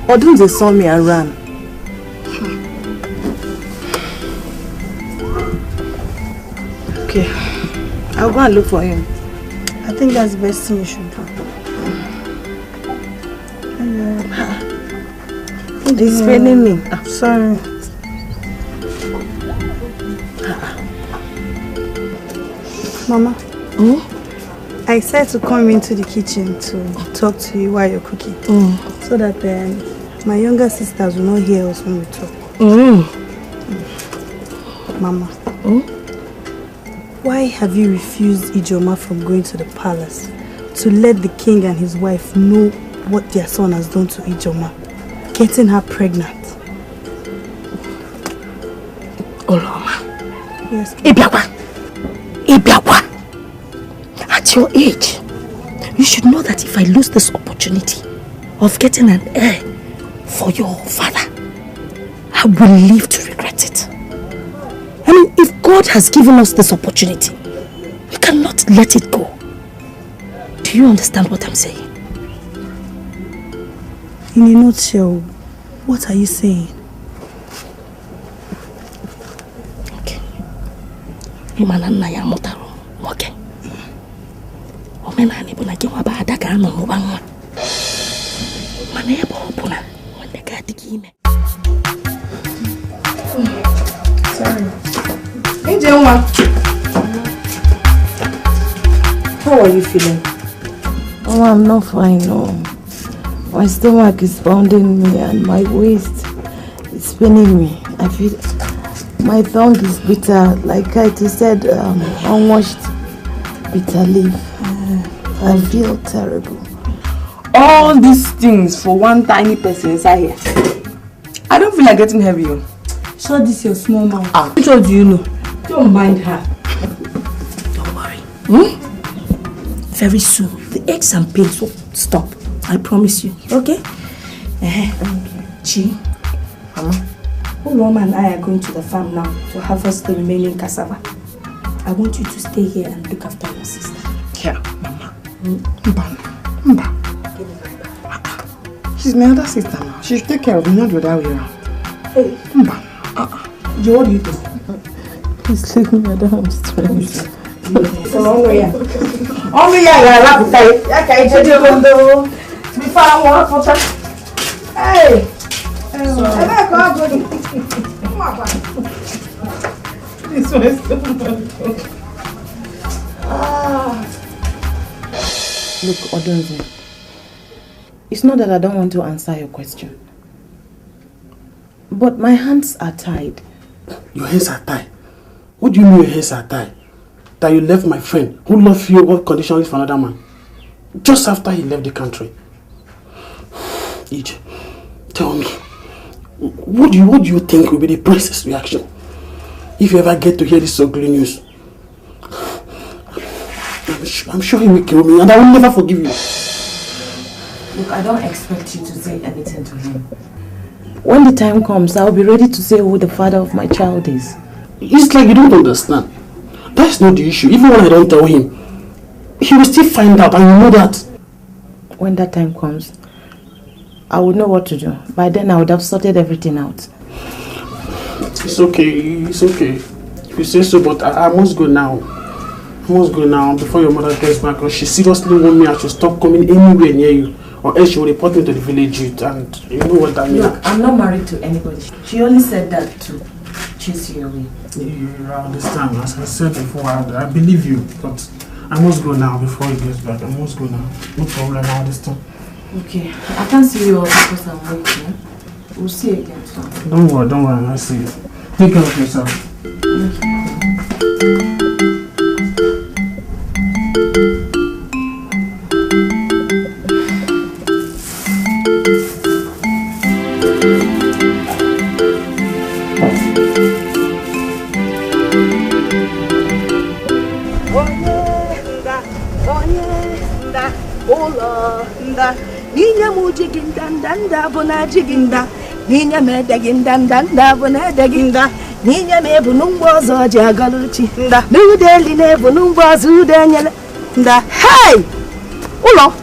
Odunze saw me and ran. Okay. I'll go and look for him. I think that's the best thing you should do. It's paining me. I'm sorry. Mama. I said to come into the kitchen to talk to you while you're cooking. So that my younger sisters will not hear us when we talk. Mama. Why have you refused Ijoma from going to the palace to let the king and his wife know what their son has done to Ijoma, getting her pregnant? Oloma. Yes. Ibiakwa. At your age, you should know that if I lose this opportunity of getting an heir for your father, I will live to regret it. I mean, if God has given us this opportunity, we cannot let it go. Do you understand what I'm saying? In a nutshell, what are you saying? Okay. Imanana ya motaro. Okay. Omena ni buna kiwa ba adaka ano mubangwa. Mane ebo buna. Wande gati kime. Sorry. Hey, Jema. How are you feeling? Oh, I'm not fine, no. My stomach is pounding me and my waist is paining me. I feel my tongue is bitter, like I said, unwashed bitter leaf. I feel terrible. All these things for one tiny person inside here. I don't feel like getting heavy. So this your small mouth. Which one do you know? Don't mind her. Don't worry. Very soon, the aches and pains will stop. I promise you. Okay? Chi. Mama. Uloma and I are going to the farm now to harvest the remaining cassava. I want you to stay here and look after your sister. Yeah, Mama. Mba. She's my other sister now. She'll take care of me, not the other way around. Hey. Mba. Joe, what do you think? Please leave me, I don't have strength. It's a long way. Only I Hey! This one is so Look, Odunze, it's not that I don't want to answer your question, but my hands are tied. Your hands are tied? What do you mean your hands are tied? That you left my friend who loved you unconditionally for another man just after he left the country. Ije, tell me, what do you think will be the princess reaction if you ever get to hear this ugly news? I'm sure he will kill me and I will never forgive you. Look, I don't expect you to say anything to him. When the time comes, I'll be ready to say who the father of my child is. It's like you don't understand. That's not the issue. Even when I don't tell him, he will still find out and you know that. When that time comes, I will know what to do. By then I would have sorted everything out. It's okay. If you say so, but I must go now. I must go now before your mother gets back, because she seriously wants me I should stop coming anywhere near you, or else she will report me to the village youth, and you know what that means. Look, I'm not married to anybody. She only said that to chase you away. You understand, as I said before, I believe you, but I must go now before he gets back. I must go now. No problem, I understand. Okay, I can't see you all because I'm waiting. We'll see you again soon. Don't worry, I'll see you. Take care of yourself. Ninya mujigindanda bona jiginda Ninya medagindanda bona daginda Ninya mebunumbozo jagaluchi nda Nudeli nebunumbozo danyala nda. Hey! Ulo,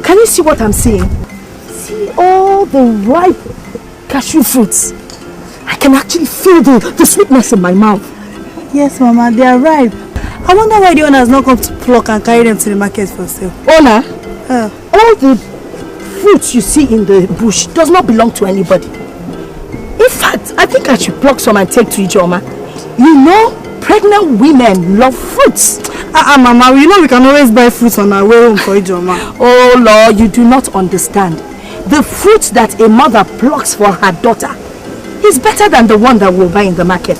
can you see what I'm seeing? See all the ripe cashew fruits. I can actually feel the sweetness in my mouth. Yes, Mama, they are ripe. I wonder why the owner has not come to pluck and carry them to the market for sale. Owner? All the fruits you see in the bush does not belong to anybody. In fact, I think I should pluck some and take to Ijoma. You know, pregnant women love fruits. Mama, you know we can always buy fruits on our way home for Ijoma. Oh Lord, you do not understand. The fruit that a mother plucks for her daughter is better than the one that we'll buy in the market.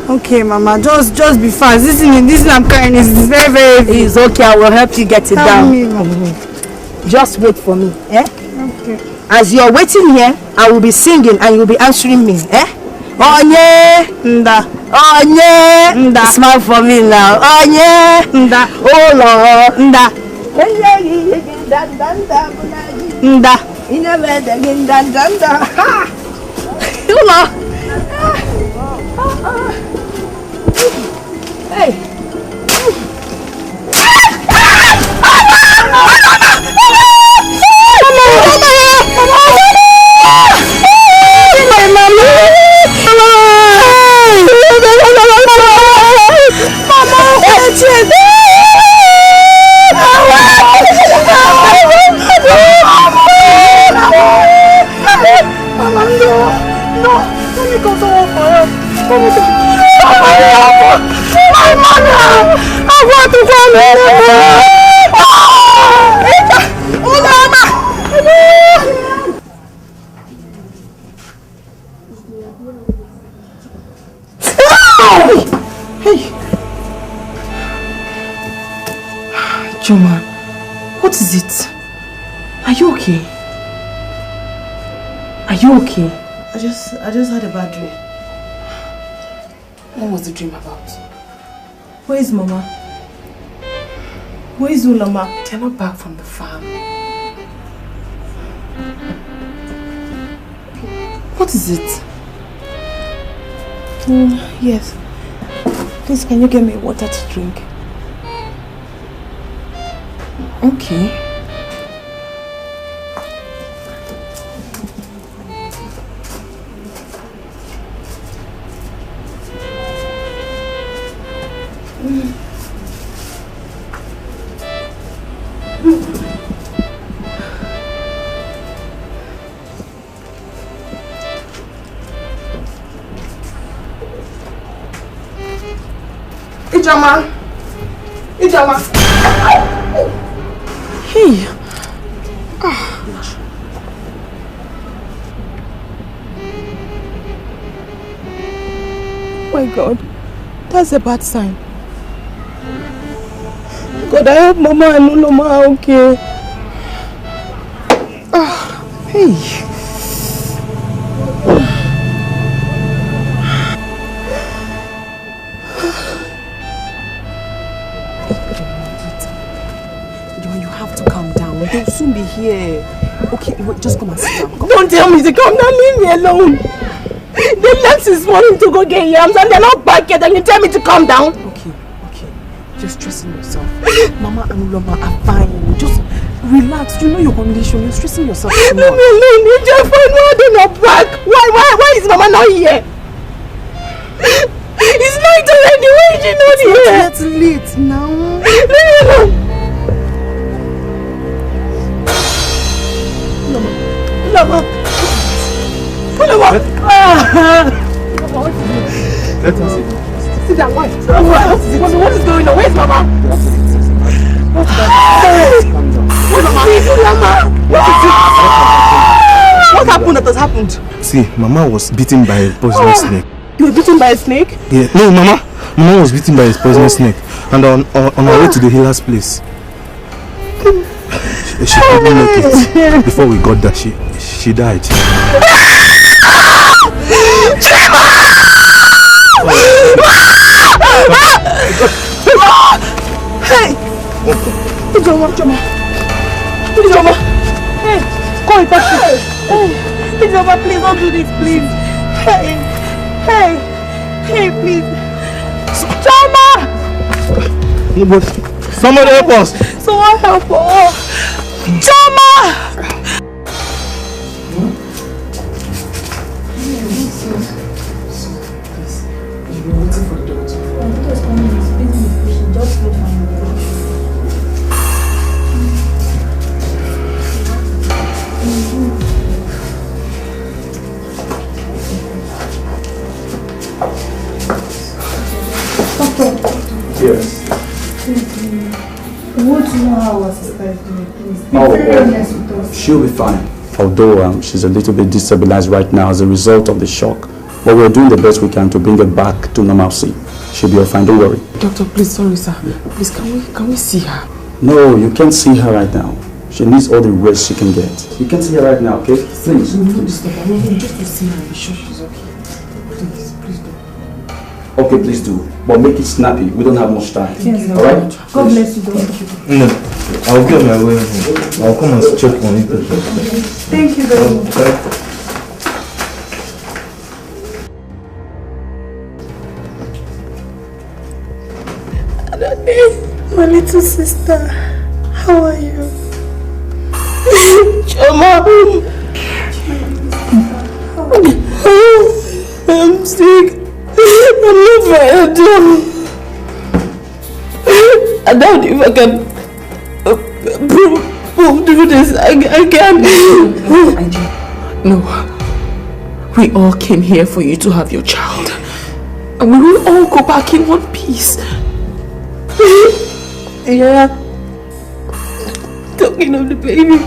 Okay, Mama, just be fast. This thing I'm carrying is very, very heavy. It's okay, I will help you get it down. Just wait for me, eh? Okay. As you're waiting here, I will be singing and you'll be answering me, eh? Onye, nda. Onye, nda. Smile for me now. Onye, nda. Oh Lord, nda. Nda. Nda. Hey. Joma, what is it? Are you okay? Are you okay? I just had a bad dream. What was the dream about? Where is Mama? Where is Ulama? They're not back from the farm. What is it? Yes. Please, can you get me water to drink? Okay. Ijoma! Ijoma! Hey! My God, that's a bad sign. God, I hope Mama and Uloma are okay. Hey! They'll soon be here. Okay, wait, just come and sit down. Don't tell me to come down, leave me alone. They left this morning to go get yams and they're not back yet and you tell me to calm down. Okay. You're stressing yourself. Mama and Uloma are fine. Just relax. You know your condition. You're stressing yourself too much. Leave me alone. You just find why they're not back. Why is Mama not here? It's night already. Why is she not here? It's late now. Leave me alone. Uloma. Let us see. Sit down, what is going on? Where's Mama? What's What happened that has happened? See, Mama was bitten by a poisonous snake. You were bitten by a snake? Yeah, no, Mama was bitten by a poisonous snake. And on our way to the healer's place. She couldn't make it. Before we got there, she died. Hey! Ijoma! Hey! Call a taxi! Hey! Ijoma, please don't do this, please! Hey, please! Ijoma! Somebody help us! Someone help us! Ijoma! You're waiting for the doctor. how our sister is doing, please. Be very honest with us. She'll be fine. Although she's a little bit destabilized right now as a result of the shock. But we're doing the best we can to bring her back to normalcy. She'll be all fine, don't worry. Doctor, please, sorry sir. Please, can we see her? No, you can't see her right now. She needs all the rest she can get. You can't see her right now, okay? Please. Just to see her and be sure she's okay. Please do. Okay, please do. But make it snappy. We don't have much time. Yes, alright? God bless you, doctor. No, I'll get my way home. I'll come and check on it. Thank you very much. My little sister, how are you? Choma, I'm sick. I'm not very dumb. I doubt if I can pull through this. I can't. No. We all came here for you to have your child. And we will all go back in one piece. Yeah. Talking of the baby.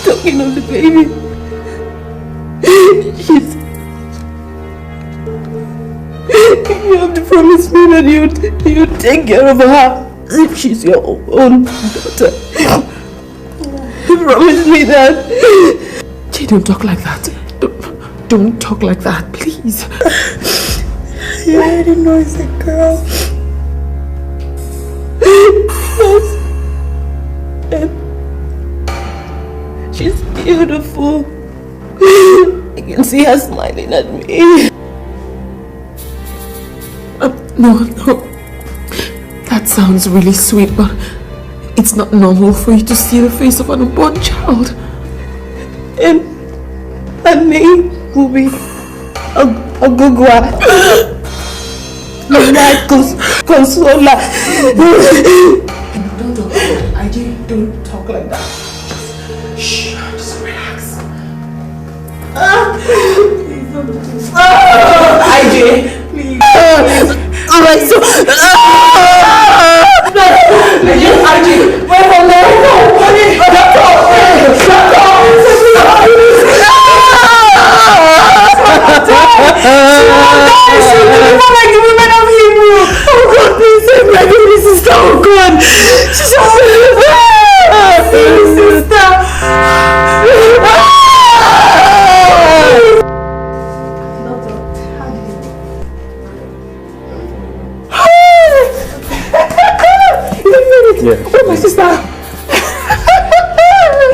Talking of the baby. You have to promise me that you take care of her as if she's your own daughter. You promise me that. Jay, don't talk like that. Don't talk like that, please. You already know it's a girl. Yes. And she's beautiful. I can see her smiling at me. No. That sounds really sweet, but it's not normal for you to see the face of an unborn child. And her name will be Ogugwa. My consoler. Don't talk like that. Shh, just relax. IJ, please. IJ, wait for me. Yeah. Oh, my sister. Well,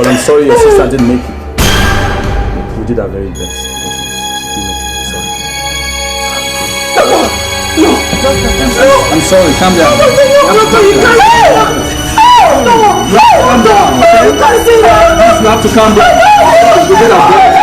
I'm sorry your sister didn't make it. We did our very best. Sorry. No. I'm sorry, calm down. Calm down, okay? You have to calm down. We did our best.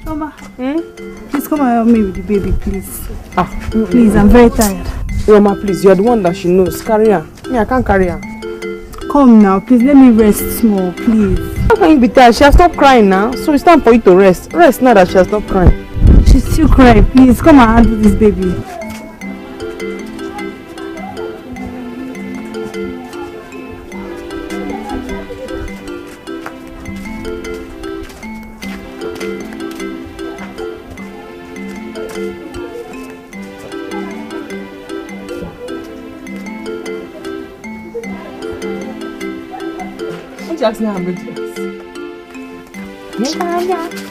Mama, please come and help me with the baby, please. Please, I'm very tired. Roma, please, you're the one that she knows. Carry her. Me, I can't carry her. Come now, please, let me rest small, please. How can you be tired? She has stopped crying now, so it's time for you to rest. Rest now that she has stopped crying. She's still crying. Please, come and handle this baby. Just now I'm going to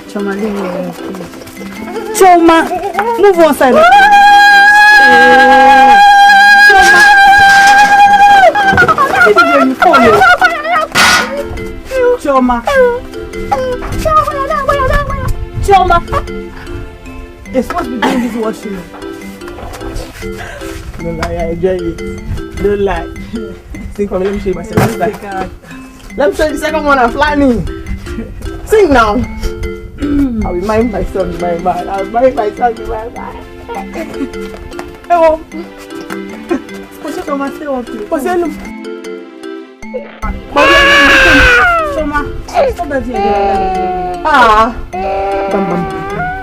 Choma, leave me alone, please. Choma, move one side. Choma. Choma. You're supposed to be doing this washing. Don't lie, I enjoy it. Don't lie. Sing for me, let me show you myself. Let me show you the second one I'm planning. Sing now. I will mind myself in my mind. I will mind myself in my mind. Hello. Choma, stay up, please. Choma, stop that here.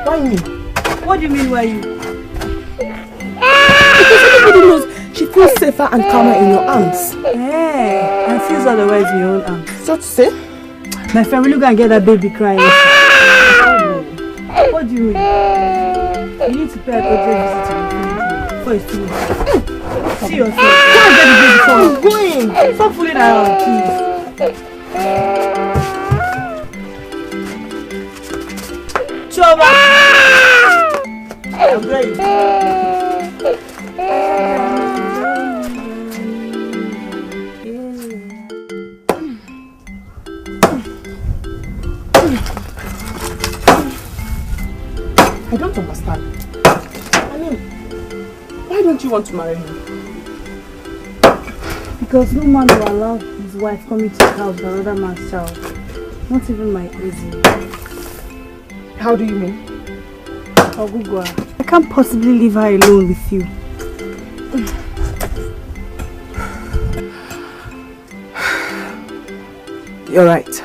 Why me? What do you mean, why you? Because everybody knows she feels safer and calmer in your arms. Hey, and feels otherwise in your own arms. So to say? My family will go and get that baby crying. What do you mean? You need to pay a urgent visit to your family before it's too late. See yourself. Go and get the baby for me. I'm going. Stop fooling around, please. Choma! I'm going. I don't understand. I mean, why don't you want to marry him? Because no man will allow his wife coming to his house with another man's child. Not even my cousin. How do you mean? Ogugwa, I can't possibly leave her alone with you. You're right.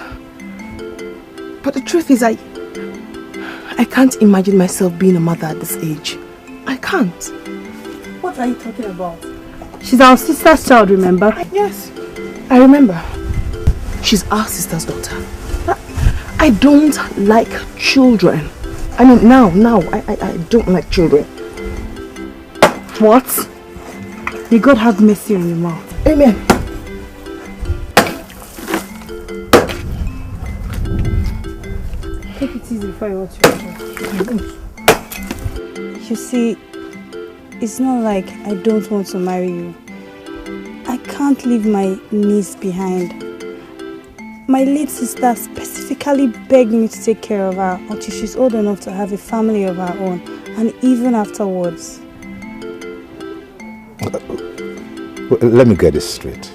But the truth is I can't imagine myself being a mother at this age. I can't. What are you talking about? She's our sister's child, remember? Yes, I remember. She's our sister's daughter. I don't like children. I mean, now, I don't like children. What? May God have mercy on your mouth. Amen. Take it easy before you watch your show. You see, it's not like I don't want to marry you. I can't leave my niece behind. My late sister specifically begged me to take care of her until she's old enough to have a family of her own, and even afterwards. Let me get this straight.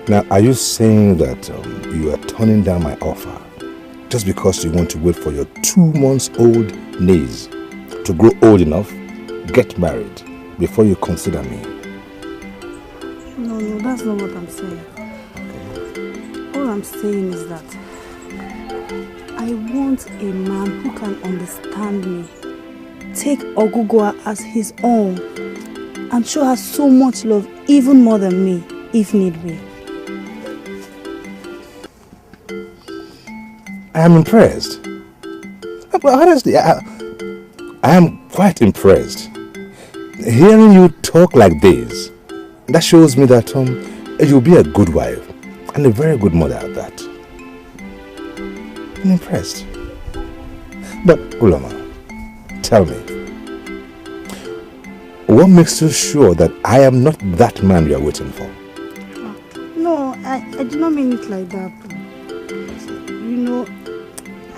Now, are you saying that you are turning down my offer just because you want to wait for your 2-month-old niece to grow old enough, get married, before you consider me? No, that's not what I'm saying. All I'm saying is that I want a man who can understand me, take Ogugwa as his own, and show her so much love, even more than me, if need be. I am impressed. But honestly, I am quite impressed. Hearing you talk like this, that shows me that you'll be a good wife and a very good mother at that. I'm impressed. But Ulama, tell me, what makes you sure that I am not that man you are waiting for? No, I do not mean it like that. You know,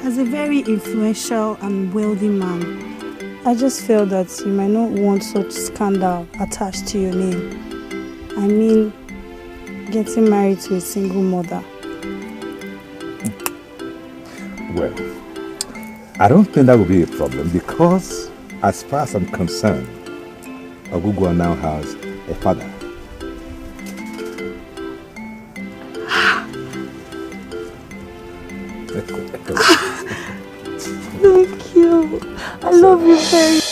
as a very influential and wealthy man, I just felt that you might not want such scandal attached to your name. I mean, getting married to a single mother. Well, I don't think that will be a problem because, as far as I'm concerned, Ogugwa now has a father. Thank you. I love you very much.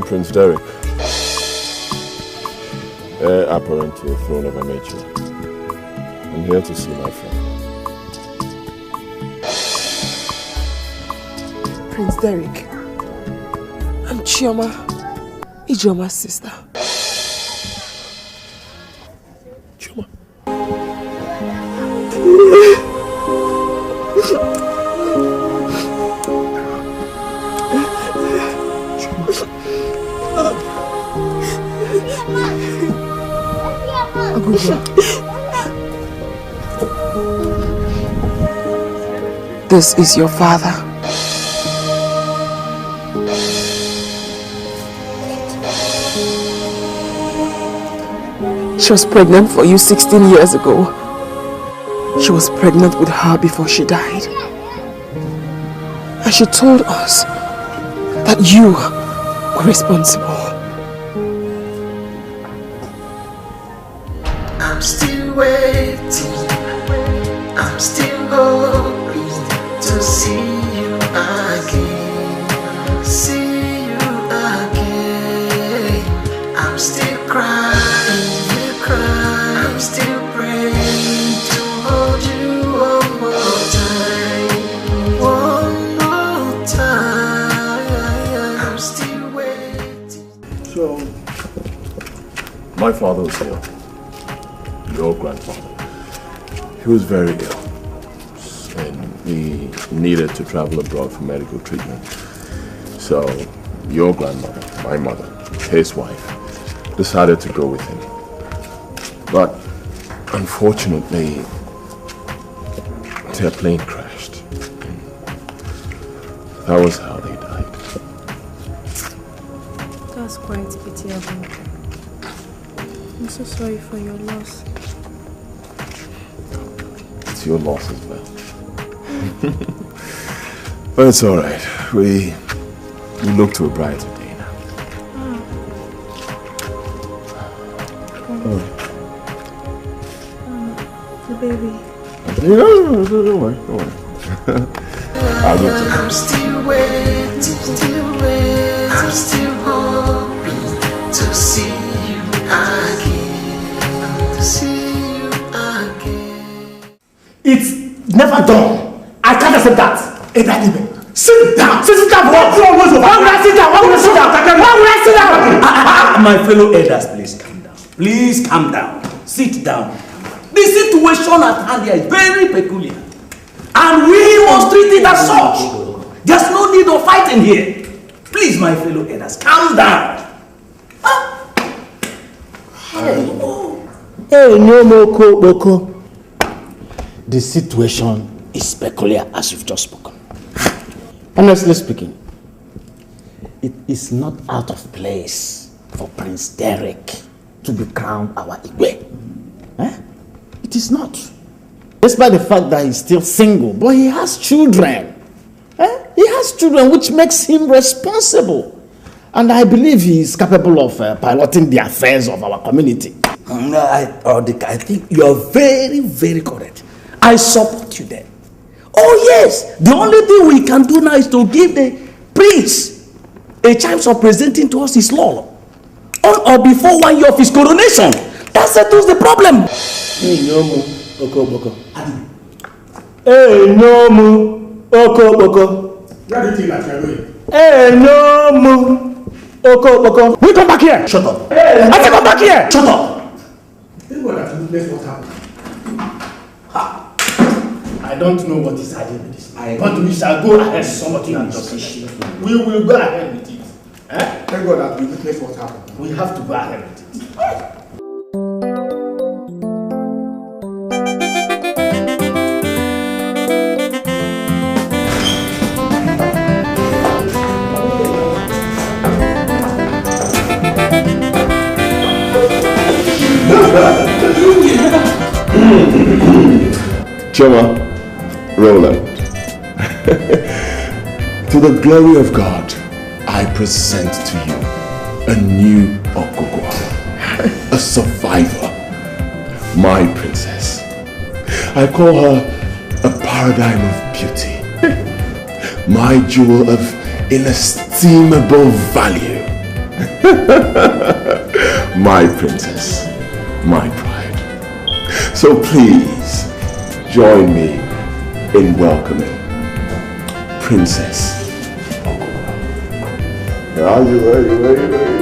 Prince Derek, heir apparent to the throne of Amechi. I'm here to see my friend. Prince Derek, I'm Chioma, Ijeoma's sister. Chioma? This is your father. She was pregnant for you 16 years ago. She was pregnant with her before she died. And she told us that you were responsible. I'm still waiting, I'm still hoping to see you again, I'm still crying, I'm still praying to hold you one more time, I'm still waiting. So, my father was ill. Your grandfather. He was very ill and he needed to travel abroad for medical treatment. So your grandmother, my mother, his wife, decided to go with him. But unfortunately, their plane crashed. That was how they died. That's quite pitiable. I'm so sorry for your loss. It's your loss as well. But it's all right. We look to a brighter day now. The baby. No, don't worry. I'll go to I'm still waiting, I'm still hoping to see you again, It's never done. I can't accept that. Sit down. Sit down. Why would I sit down? My fellow elders, please calm down. Please calm down. Sit down. The situation at hand here is very peculiar. And we must treat it as such. There's no need of fighting here. Please, my fellow elders, calm down. Hey, no more Boko. The situation is peculiar as you've just spoken. Honestly speaking, it is not out of place for Prince Derek to be crowned our Igwe. It is not. Despite the fact that he's still single, but he has children. He has children, which makes him responsible. And I believe he is capable of piloting the affairs of our community. I think you are very, very correct. I support you there. Oh yes, the only thing we can do now is to give the prince a chance of presenting to us his law on or before 1 year of his coronation. That settles the problem. Hey, no more Boko. Hey, no more Boko. What do you think that you are doing? Hey, no more Boko. We come back here. Shut up. Hey, I say come back here. Shut up. This is what happened. I don't know what is happening with this. But we shall go ahead with something and just issue. We will go ahead with it. Thank God that we witness what happened. We have to go ahead with it. Choma, Roland. To the glory of God, I present to you a new Okogwa, a survivor, my princess. I call her a paradigm of beauty, my jewel of inestimable value. My princess, my pride. So please join me in welcoming Princess Okaro. Are you ready?